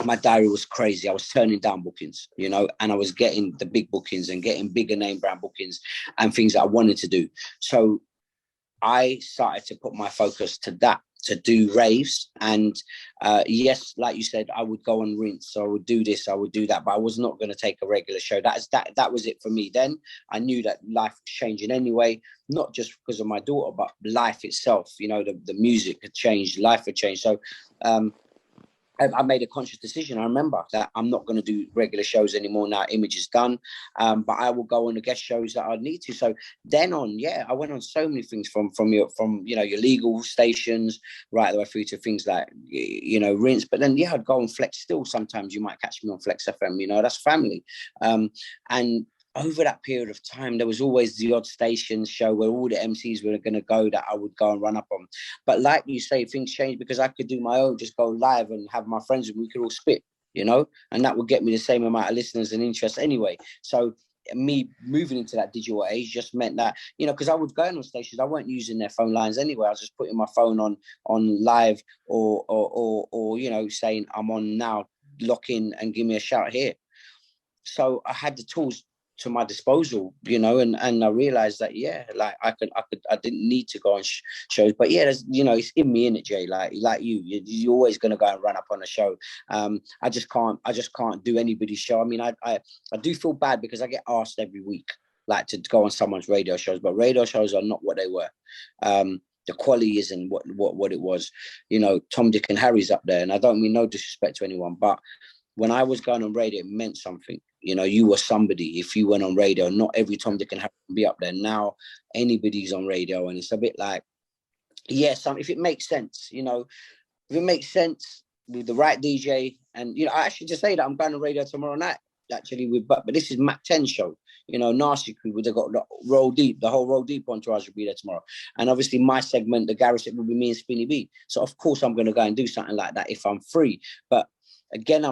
my diary was crazy. I was turning down bookings, you know, and I was getting the big bookings and getting bigger name brand bookings and things that I wanted to do. So I started to put my focus to that, to do raves. And yes, like you said, I would go on rinse. So I would do this, I would do that, but I was not going to take a regular show. That was it for me. Then I knew that life was changing anyway, not just because of my daughter, but life itself. You know, the music had changed, life had changed. So I made a conscious decision. I remember that I'm not going to do regular shows anymore now. Image is done, but I will go on the guest shows that I need to. So then on, I went on so many things from your legal stations right the way through to things like Rinse. But then I'd go on Flex still. Sometimes you might catch me on Flex FM. You know, that's family, and over that period of time, there was always the odd station show where all the MCs were going to go that I would go and run up on. But like you say, things changed because I could do my own, just go live and have my friends and we could all spit, you know, and that would get me the same amount of listeners and interest anyway. So me moving into that digital age just meant that, you know, because I would go on stations, I weren't using their phone lines anyway. I was just putting my phone on live or you know, saying I'm on now, lock in and give me a shout here. So I had the tools to my disposal, you know, and I realized that like I didn't need to go on shows, but there's, you know, it's in me, innit, Jay? Like you're always gonna go and run up on a show. I just can't do anybody's show. I mean, I do feel bad because I get asked every week like to go on someone's radio shows, but radio shows are not what they were. The quality isn't what it was. You know, Tom, Dick and Harry's up there, and I don't mean no disrespect to anyone, but when I was going on radio, it meant something. You know, you were somebody if you went on radio. Not every Tom, Dick and Harry can be up there. Now anybody's on radio, and it's a bit like, if it makes sense, you know, if it makes sense with the right DJ, and you know, I actually just say that I'm going on radio tomorrow night, actually, but this is Mac 10 show. You know, Nasty Crew, they've got Roll Deep, the whole Roll Deep entourage will be there tomorrow. And obviously my segment, the garage, it will be me and Spinny B. So of course I'm going to go and do something like that if I'm free. But again,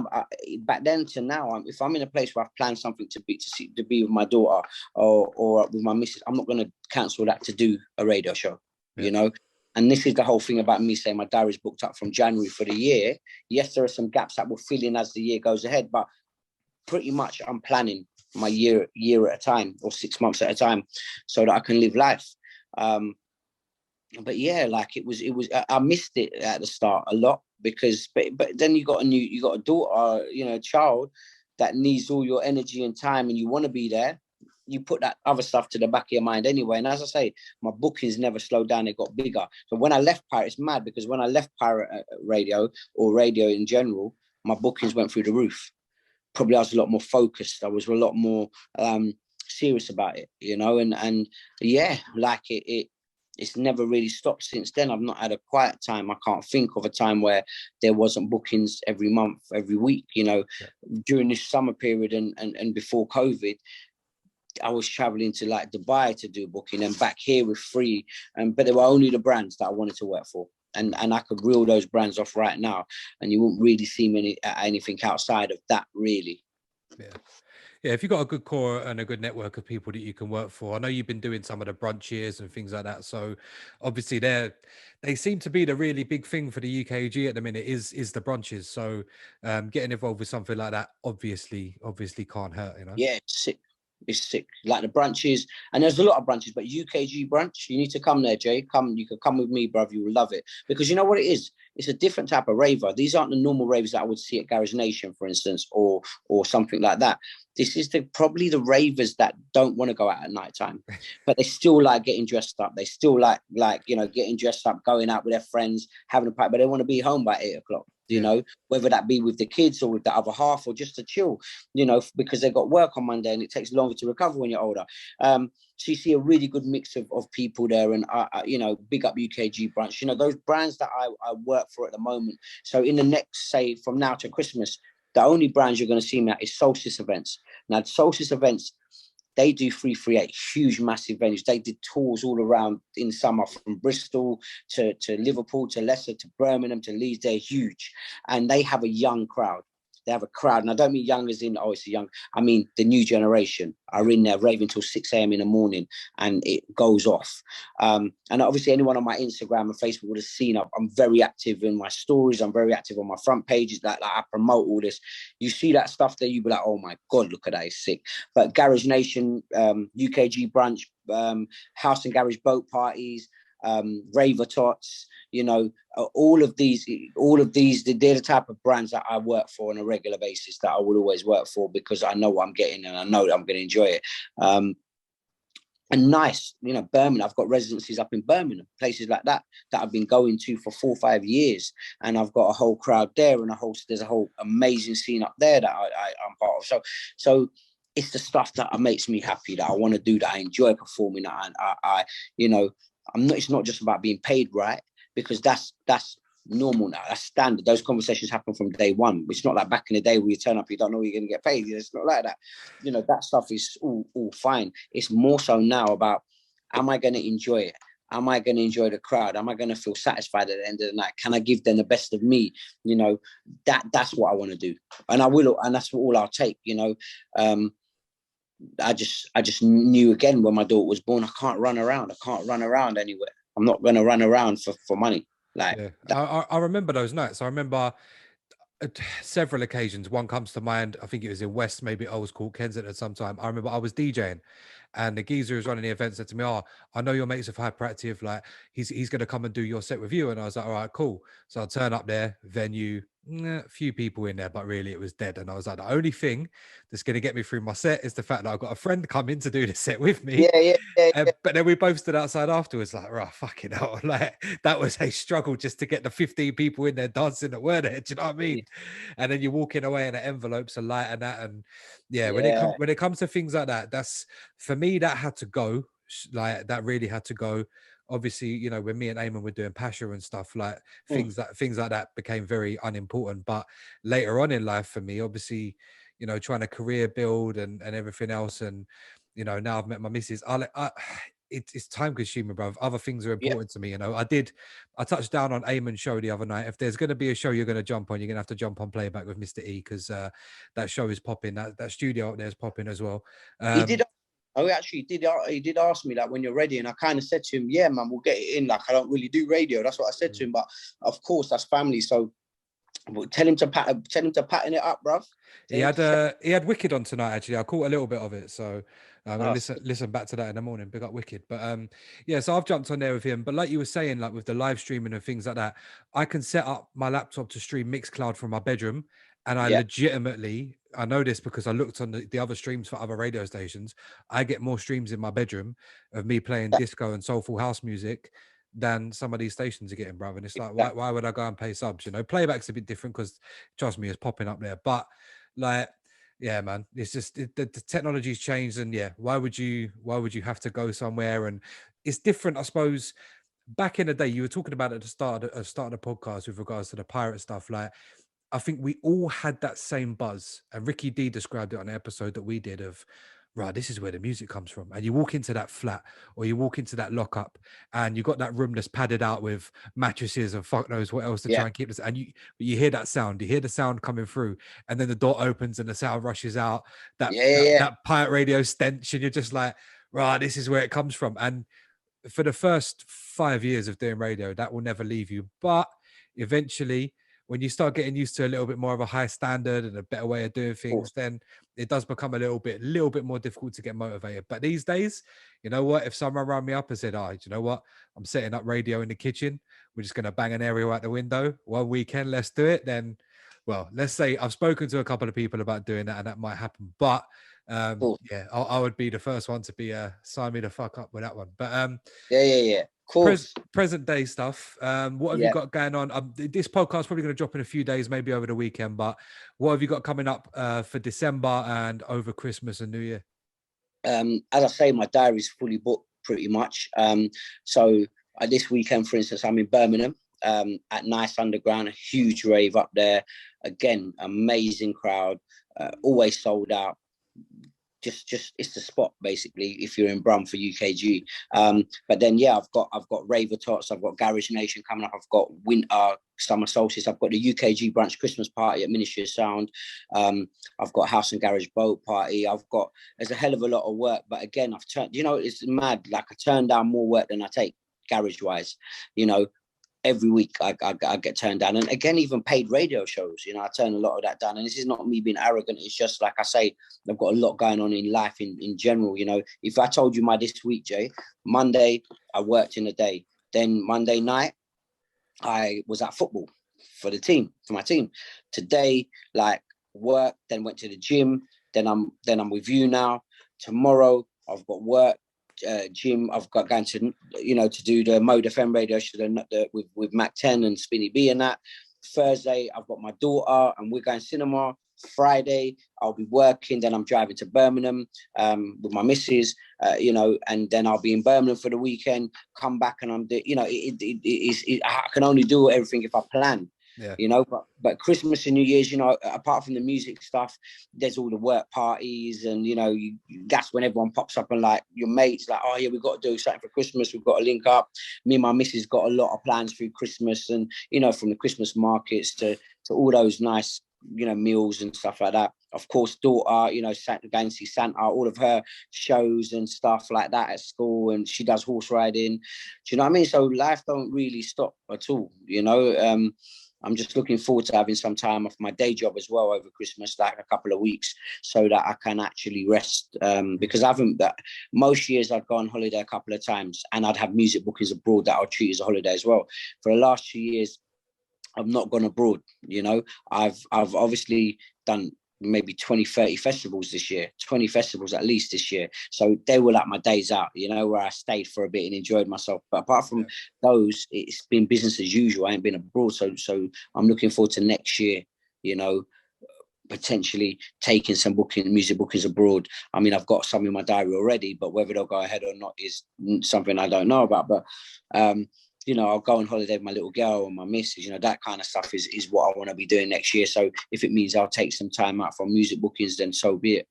back then to now, if I'm in a place where I've planned something to be with my daughter or with my missus, I'm not going to cancel that to do a radio show, you know. And this is the whole thing about me saying my diary's booked up from January for the year. Yes, there are some gaps that will fill in as the year goes ahead, but pretty much I'm planning my year at a time or 6 months at a time so that I can live life. But like it was I missed it at the start a lot because but then you got a daughter, you know, a child that needs all your energy and time, and you want to be there. You put that other stuff to the back of your mind anyway. And as I say, my bookings never slowed down, they got bigger. So when I left Pirate, it's mad because when I left Pirate Radio or radio in general, my bookings went through the roof. Probably I was a lot more focused. I was a lot more serious about it, you know, and like it's never really stopped since then. I've not had a quiet time. I can't think of a time where there wasn't bookings every month, every week, you know. During this summer period and before COVID, I was traveling to like Dubai to do booking and back here with free, but there were only the brands that I wanted to work for. And I could reel those brands off right now, and you won't really see anything outside of that, really. Yeah, if you've got a good core and a good network of people that you can work for. I know you've been doing some of the brunches and things like that. So obviously they seem to be the really big thing for the UKG at the minute is the brunches. So getting involved with something like that obviously can't hurt, you know? Yeah, it's sick. Like the brunches, and there's a lot of brunches, but UKG brunch, you need to come there, Jay. You can come with me, bruv. You will love it. Because you know what it is? It's a different type of raver. These aren't the normal ravers that I would see at Garage Nation, for instance, or something like that. This is probably the ravers that don't want to go out at night time, but they still like getting dressed up. They still like you know, getting dressed up, going out with their friends, having a party, but they want to be home by 8 o'clock. You know, whether that be with the kids or with the other half or just to chill, you know, because they've got work on Monday and it takes longer to recover when you're older. So you see a really good mix of people there, and you know, big up UKG brunch. You know, those brands that I work for at the moment. So in the next, say, from now to Christmas, the only brands you're going to see me at is Solstice events. Now, the Solstice events, they do 338, huge, massive venues. They did tours all around in summer from Bristol to Liverpool to Leicester to Birmingham to Leeds. They're huge, and they have a young crowd. they have a crowd, and I don't mean young as in, oh, it's a young, I mean the new generation are in there raving till 6 a.m. in the morning, and it goes off. And obviously anyone on my Instagram and Facebook would have seen I'm very active in my stories, I'm very active on my front pages, like I promote all this. You see that stuff there, you be like, oh my God, look at that, it's sick. But Garage Nation, UKG brunch, house and garage boat parties, raver tots, you know, all of these, they're the type of brands that I work for on a regular basis, that I will always work for, because I know what I'm getting and I know that I'm going to enjoy it. And nice, you know, Birmingham, I've got residencies up in Birmingham, places like that I've been going to for 4 or 5 years, and I've got a whole crowd there, and there's a whole amazing scene up there that I'm part of. So it's the stuff that makes me happy, that I want to do, that I enjoy performing, and I you know, it's not just about being paid, right? Because that's normal now. That's standard. Those conversations happen from day one. It's not like back in the day where you turn up, you don't know you're going to get paid. It's not like that. You know, that stuff is all fine. It's more so now about, am I going to enjoy it? Am I going to enjoy the crowd? Am I going to feel satisfied at the end of the night? Can I give them the best of me? You know, that's what I want to do. And I will, and that's all I'll take, you know. I just knew again when my daughter was born, I can't run around. I can't run around anywhere. I'm not going to run around for money. Like, yeah. I remember those nights. I remember several occasions. One comes to mind. I think it was in West, maybe Old School, Kensington sometime. I remember I was DJing, and the geezer who's running the event said to me, "Oh, I know your mates of Hyperactive. Like, he's going to come and do your set with you." And I was like, "All right, cool." So I turn up there, venue, a few people in there, but really it was dead. And I was like, the only thing that's going to get me through my set is the fact that I've got a friend come in to do the set with me. Yeah. But then we both stood outside afterwards, like, right, fucking hell. Like, that was a struggle just to get the 15 people in there dancing that were there. Do you know what I mean? And then you're walking away and the envelopes are light and that. And when it comes to things like that, that's, for me, that had to go. Like, that really had to go. Obviously, you know, when me and Eamon were doing Pasha and stuff, like things like that became very unimportant. But later on in life for me, obviously, you know, trying to career build and everything else, and you know, now I've met my missus, it's time consuming, bro. Other things are important to me. You know, I touched down on Eamon's show the other night. If there's going to be a show you're going to jump on, you're going to have to jump on Playback with Mr. E, because that show is popping. That studio up there is popping as well. He did. Oh, actually, he did ask me that when you're ready, and I kind of said to him, "Yeah, man, we'll get it in." Like, I don't really do radio. That's what I said to him. But of course, that's family. So tell him to pattern it up, bruv. He had Wicked on tonight. Actually, I caught a little bit of it, so I'm gonna listen back to that in the morning. Big up Wicked. But yeah, so I've jumped on there with him. But like you were saying, like with the live streaming and things like that, I can set up my laptop to stream Mixcloud from my bedroom, and I legitimately, I know this because I looked on the other streams for other radio stations. I get more streams in my bedroom of me playing disco and soulful house music than some of these stations are getting, brother. And it's like, why would I go and pay subs? You know, Playback's a bit different because, trust me, it's popping up there. But like, yeah, man, it's just the technology's changed, and why would you have to go somewhere? And it's different, I suppose. Back in the day, you were talking about at the start of the podcast with regards to the pirate stuff. Like, I think we all had that same buzz, and Ricky D described it on an episode that we did of, right, this is where the music comes from. And you walk into that flat or you walk into that lockup and you got that room that's padded out with mattresses and fuck knows what else to try and keep this. And you hear that sound, you hear the sound coming through, and then the door opens and the sound rushes out, that pirate radio stench, and you're just like, right, this is where it comes from. And for the first 5 years of doing radio, that will never leave you. But eventually, when you start getting used to a little bit more of a high standard and a better way of doing things, then it does become a little bit more difficult to get motivated. But these days, you know what? If someone rang me up and said, "Oh, you know what? I'm setting up radio in the kitchen. We're just going to bang an aerial out the window one weekend. Let's do it." Then, well, let's say I've spoken to a couple of people about doing that, and that might happen. But I would be the first one to be sign me the fuck up with that one. But present day stuff. What have you got going on? This podcast probably going to drop in a few days, maybe over the weekend. But what have you got coming up for December and over Christmas and New Year? As I say, my diary's fully booked pretty much. So this weekend, for instance, I'm in Birmingham at Nice Underground, a huge rave up there. Again, amazing crowd, always sold out. just it's the spot basically if you're in Brum for UKG. But then I've got Raver Tots, I've got Garage Nation coming up, I've got Winter Summer Solstice, I've got the UKG brunch Christmas party at Ministry of Sound, I've got House and Garage Boat Party, there's a hell of a lot of work, but again I've turned, it's mad, like I turn down more work than I take garage wise, every week I get turned down. And again, even paid radio shows, I turn a lot of that down. And this is not me being arrogant. It's just like I say, I've got a lot going on in life in general. If I told you this week, Jay, Monday, I worked in the day. Then Monday night, I was at football for my team. Today, like work, then went to the gym. Then I'm with you now. Tomorrow, I've got work. Gym, I've got going to to do the Mode FM radio show with Mac 10 and Spinny B and that. Thursday I've got my daughter and we're going cinema. Friday I'll be working, then I'm driving to Birmingham with my missus, and then I'll be in Birmingham for the weekend, come back and I'm I can only do everything if I plan. But Christmas and New Year's, apart from the music stuff, there's all the work parties and that's when everyone pops up and like your mates like, oh yeah, we've got to do something for Christmas, we've got to link up. Me and my missus got a lot of plans through Christmas, and from the Christmas markets to all those nice meals and stuff like that. Of course, daughter, going to see Santa, all of her shows and stuff like that at school, and she does horse riding. Do you know what I mean? So life don't really stop at all. I'm just looking forward to having some time off my day job as well over Christmas, like a couple of weeks, so that I can actually rest. Because most years I'd go on holiday a couple of times and I'd have music bookings abroad that I'll treat as a holiday as well. For the last 2 years, I've not gone abroad. I've obviously done maybe 20, 30 festivals this year, 20 festivals at least this year. So they were like my days out, where I stayed for a bit and enjoyed myself. But apart from those, it's been business as usual. I ain't been abroad. So I'm looking forward to next year, potentially taking some music bookings abroad. I mean, I've got some in my diary already, but whether they'll go ahead or not is something I don't know about. But, I'll go on holiday with my little girl and my missus, that kind of stuff is what I want to be doing next year. So if it means I'll take some time out from music bookings, then so be it.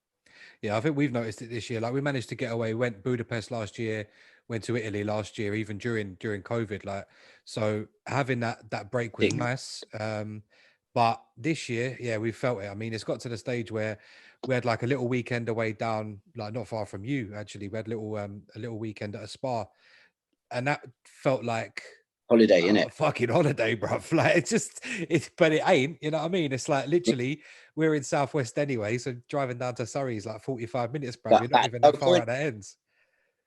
Yeah, I think we've noticed it this year. Like we managed to get away, went Budapest last year, went to Italy last year, even during COVID. Like, so having that break was nice. But this year, yeah, we felt it. I mean, it's got to the stage where we had like a little weekend away down, like not far from you, actually. We had a little weekend at a spa. And that felt like holiday, innit? Fucking holiday, bruv. Like but it ain't, you know what I mean? It's like literally we're in Southwest anyway, so driving down to Surrey is like 45 minutes, bruv. You're not even that far out the ends.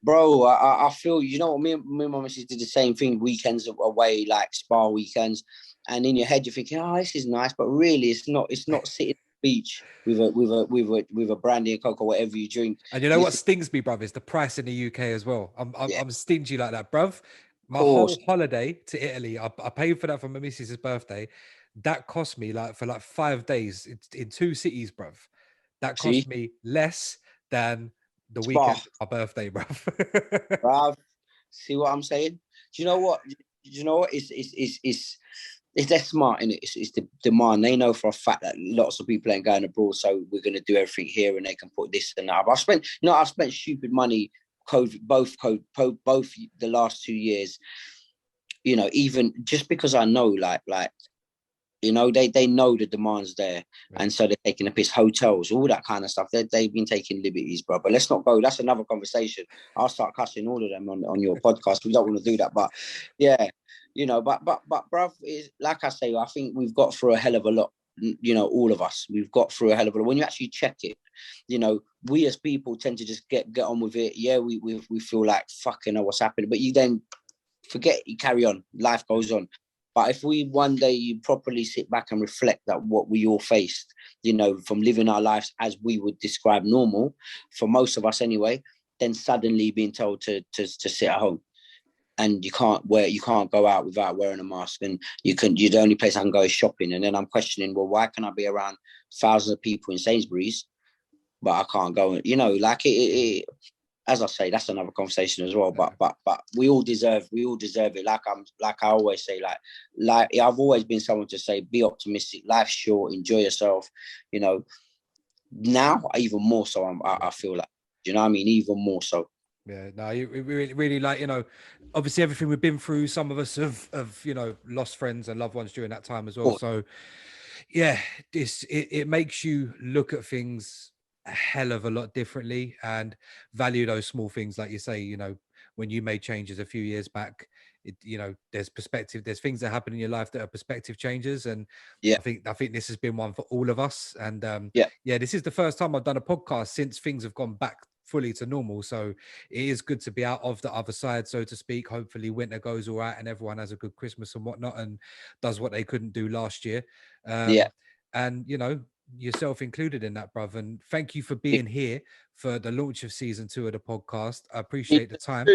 Bro, I feel, what, me and my missus did the same thing, weekends away, like spa weekends. And in your head, you're thinking, oh, this is nice, but really it's not sitting at the beach with a brandy and coke or whatever you drink. And you know what stings me, bruv, is the price in the UK as well. I'm stingy like that, bruv. My whole holiday to Italy, I paid for that for my missus' birthday. That cost me for 5 days in 2 cities, bruv. That cost me less than the weekend of my birthday, bruv. Bruv, see what I'm saying? Do you know what? It's they're smart, innit? It's the demand. They know for a fact that lots of people ain't going abroad, so we're going to do everything here, and they can put this and that. I've spent stupid money. Both the last 2 years. Even just because I know, they know the demand's there, and so they're taking a piss. Hotels, all that kind of stuff. They've been taking liberties, bro. But let's not go. That's another conversation. I'll start cussing all of them on your podcast. We don't want to do that, but yeah. But bruv, is like I say, I think we've got through a hell of a lot. All of us, we've got through a hell of a lot. When you actually check it, we as people tend to just get on with it. Yeah, we feel like fucking know what's happening, but you then forget, you carry on. Life goes on. But if we one day you properly sit back and reflect at what we all faced, from living our lives as we would describe normal, for most of us anyway, then suddenly being told to sit at home. And you can't go out without wearing a mask, and the only place I can go is shopping. And then I'm questioning, well, why can I be around thousands of people in Sainsbury's, but I can't go? As I say, that's another conversation as well. But we all deserve it. Like I always say, like I've always been someone to say, be optimistic. Life's short. Enjoy yourself. now even more so. I feel like, do you know what I mean? Even more so. Yeah, no, you really like, you know, obviously everything we've been through, some of us have, you know, lost friends and loved ones during that time as well. So yeah, it makes you look at things a hell of a lot differently and value those small things. Like you say, you know, when you made changes a few years back, you know, there's perspective, there's things that happen in your life that are perspective changes. And Yeah. I think this has been one for all of us. And yeah, this is the first time I've done a podcast since things have gone back fully to normal. So it is good to be out of the other side, so to speak. Hopefully winter goes all right and everyone has a good Christmas and whatnot and does what they couldn't do last year. And you know, yourself included in that, bruv. And thank you for being here for the launch of season 2 of the podcast. I appreciate the time.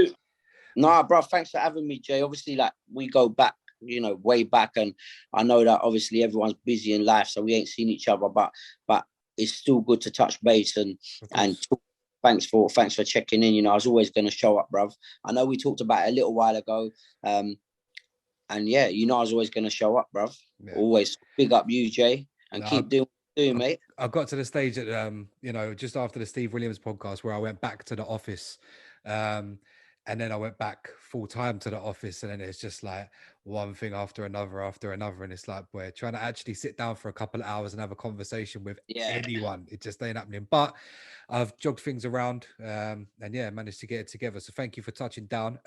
No, bro, thanks for having me, Jay. Obviously, like, we go back, you know, way back, and I know that obviously everyone's busy in life, so we ain't seen each other, but it's still good to touch base and talk. Thanks for checking in. You know, I was always going to show up, bruv. I know we talked about it a little while ago, and yeah, you know, I was always going to show up, bruv. Yeah. Always big up you, Jay, and keep doing what you're doing, mate. I got to the stage at you know, just after the Steve Williams podcast where I went back to the office, and then I went back full time to the office, and then it's just like one thing after another, and it's like we're trying to actually sit down for a couple of hours and have a conversation with anyone. It just ain't happening. But I've jogged things around, and yeah, managed to get it together. So thank you for touching down.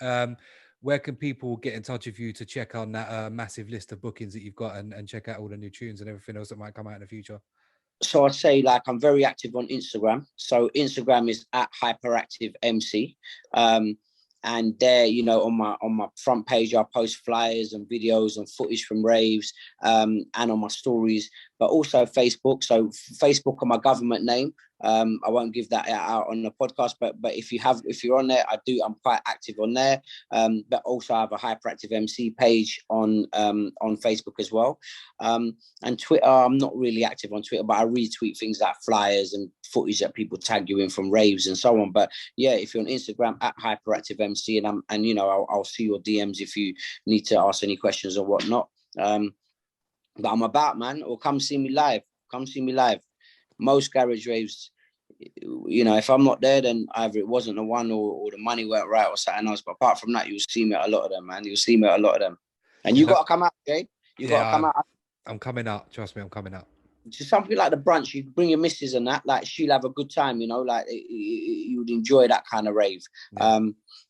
Where can people get in touch with you to check on that massive list of bookings that you've got and check out all the new tunes and everything else that might come out in the future? So I'd say, like, I'm very active on Instagram. So Instagram is at Hyperactive MC. And there, you know, on my front page, I post flyers and videos and footage from raves, and on my stories, but also Facebook. So Facebook on my government name. I won't give that out on the podcast, but if you're on there, I'm quite active on there. But also I have a Hyperactive MC page on Facebook as well. And Twitter, I'm not really active on Twitter, but I retweet things like flyers and footage that people tag you in from raves and so on. But yeah, if you're on Instagram at Hyperactive MC, and you know, I'll see your DMs if you need to ask any questions or whatnot. But I'm about, man, or come see me live. Most garage raves, you know, if I'm not there, then either it wasn't the one or the money weren't right or something else. But apart from that, you'll see me at a lot of them, man. And you got to come out, Jay. You got to come out. I'm coming out. Trust me, I'm coming out. Just something like the brunch, you bring your missus and that, like, she'll have a good time, you know, like you would enjoy that kind of rave. Yeah.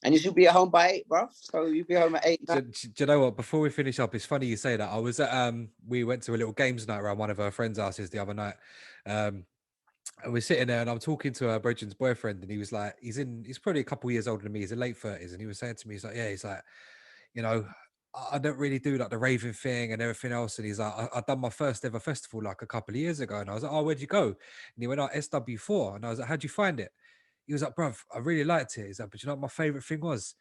And you should be at home by 8, bro. So you'll be home at 8. Do you know what? Before we finish up, it's funny you say that. I was at we went to a little games night around one of our friends' houses the other night. And we're sitting there and I'm talking to our brethren's boyfriend, and he was like, he's probably a couple of years older than me, he's in late 30s, and he was saying to me, he's like, you know, I don't really do like the raving thing and everything else. And he's like, I done my first ever festival like a couple of years ago. And I was like, oh, where'd you go? And he went, SW4. And I was like, how'd you find it? He was like, bruv, I really liked it. He's like, but you know what my favorite thing was?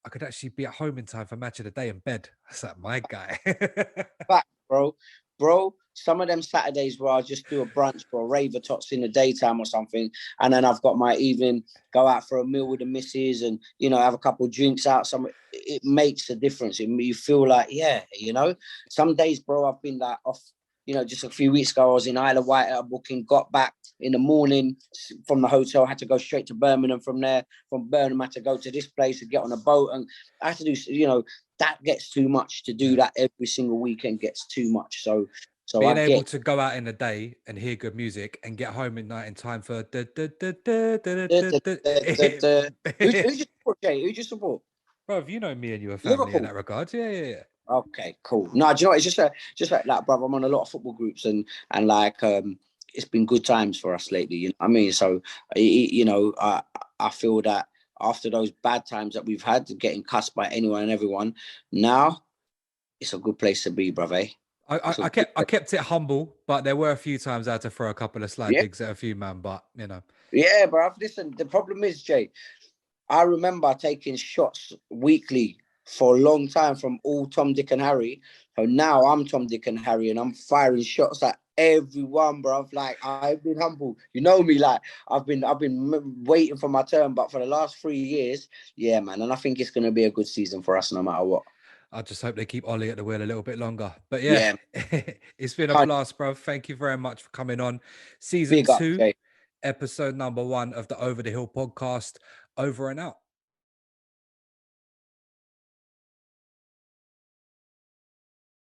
I could actually be at home in time for match of the day in bed. I was like, my guy. Fact, bro. Some of them Saturdays where I just do a brunch or a raver tots in the daytime or something, and then I've got my evening, go out for a meal with the missus, and you know, have a couple of drinks out. It makes a difference. You feel like, yeah, you know. Some days, bro, I've been like off. You know, just a few weeks ago, I was in Isle of Wight at a booking, got back in the morning from the hotel, had to go straight to Birmingham from there. From Birmingham, I had to go to this place and get on a boat. And I had to do, you know, that gets too much to do that every single weekend gets too much. So being able to go out in the day and hear good music and get home at night in time for who's your support, Jay? Who's your support? Bro, you know me and you are family Liverpool. In that regard. Yeah. Okay, cool. No, do you know what? It's just like, brother, I'm on a lot of football groups and like it's been good times for us lately. You know what I mean? So you know, I feel that after those bad times that we've had, getting cussed by anyone and everyone, now it's a good place to be, brother. I kept it humble, but there were a few times I had to throw a couple of slide digs at a few man, but you know. Yeah, bro. Listen, the problem is, Jay, I remember taking shots weekly for a long time from all Tom, Dick and Harry. So now I'm Tom, Dick and Harry, and I'm firing shots at everyone, bro. Like, I've been humble. You know me, like I've been waiting for my turn, but for the last 3 years, yeah, man. And I think it's going to be a good season for us no matter what. I just hope they keep Ollie at the wheel a little bit longer. But yeah. It's been a blast, bro. Thank you very much for coming on. Season 2, episode number 1 of the Over the Hill podcast. Over and out.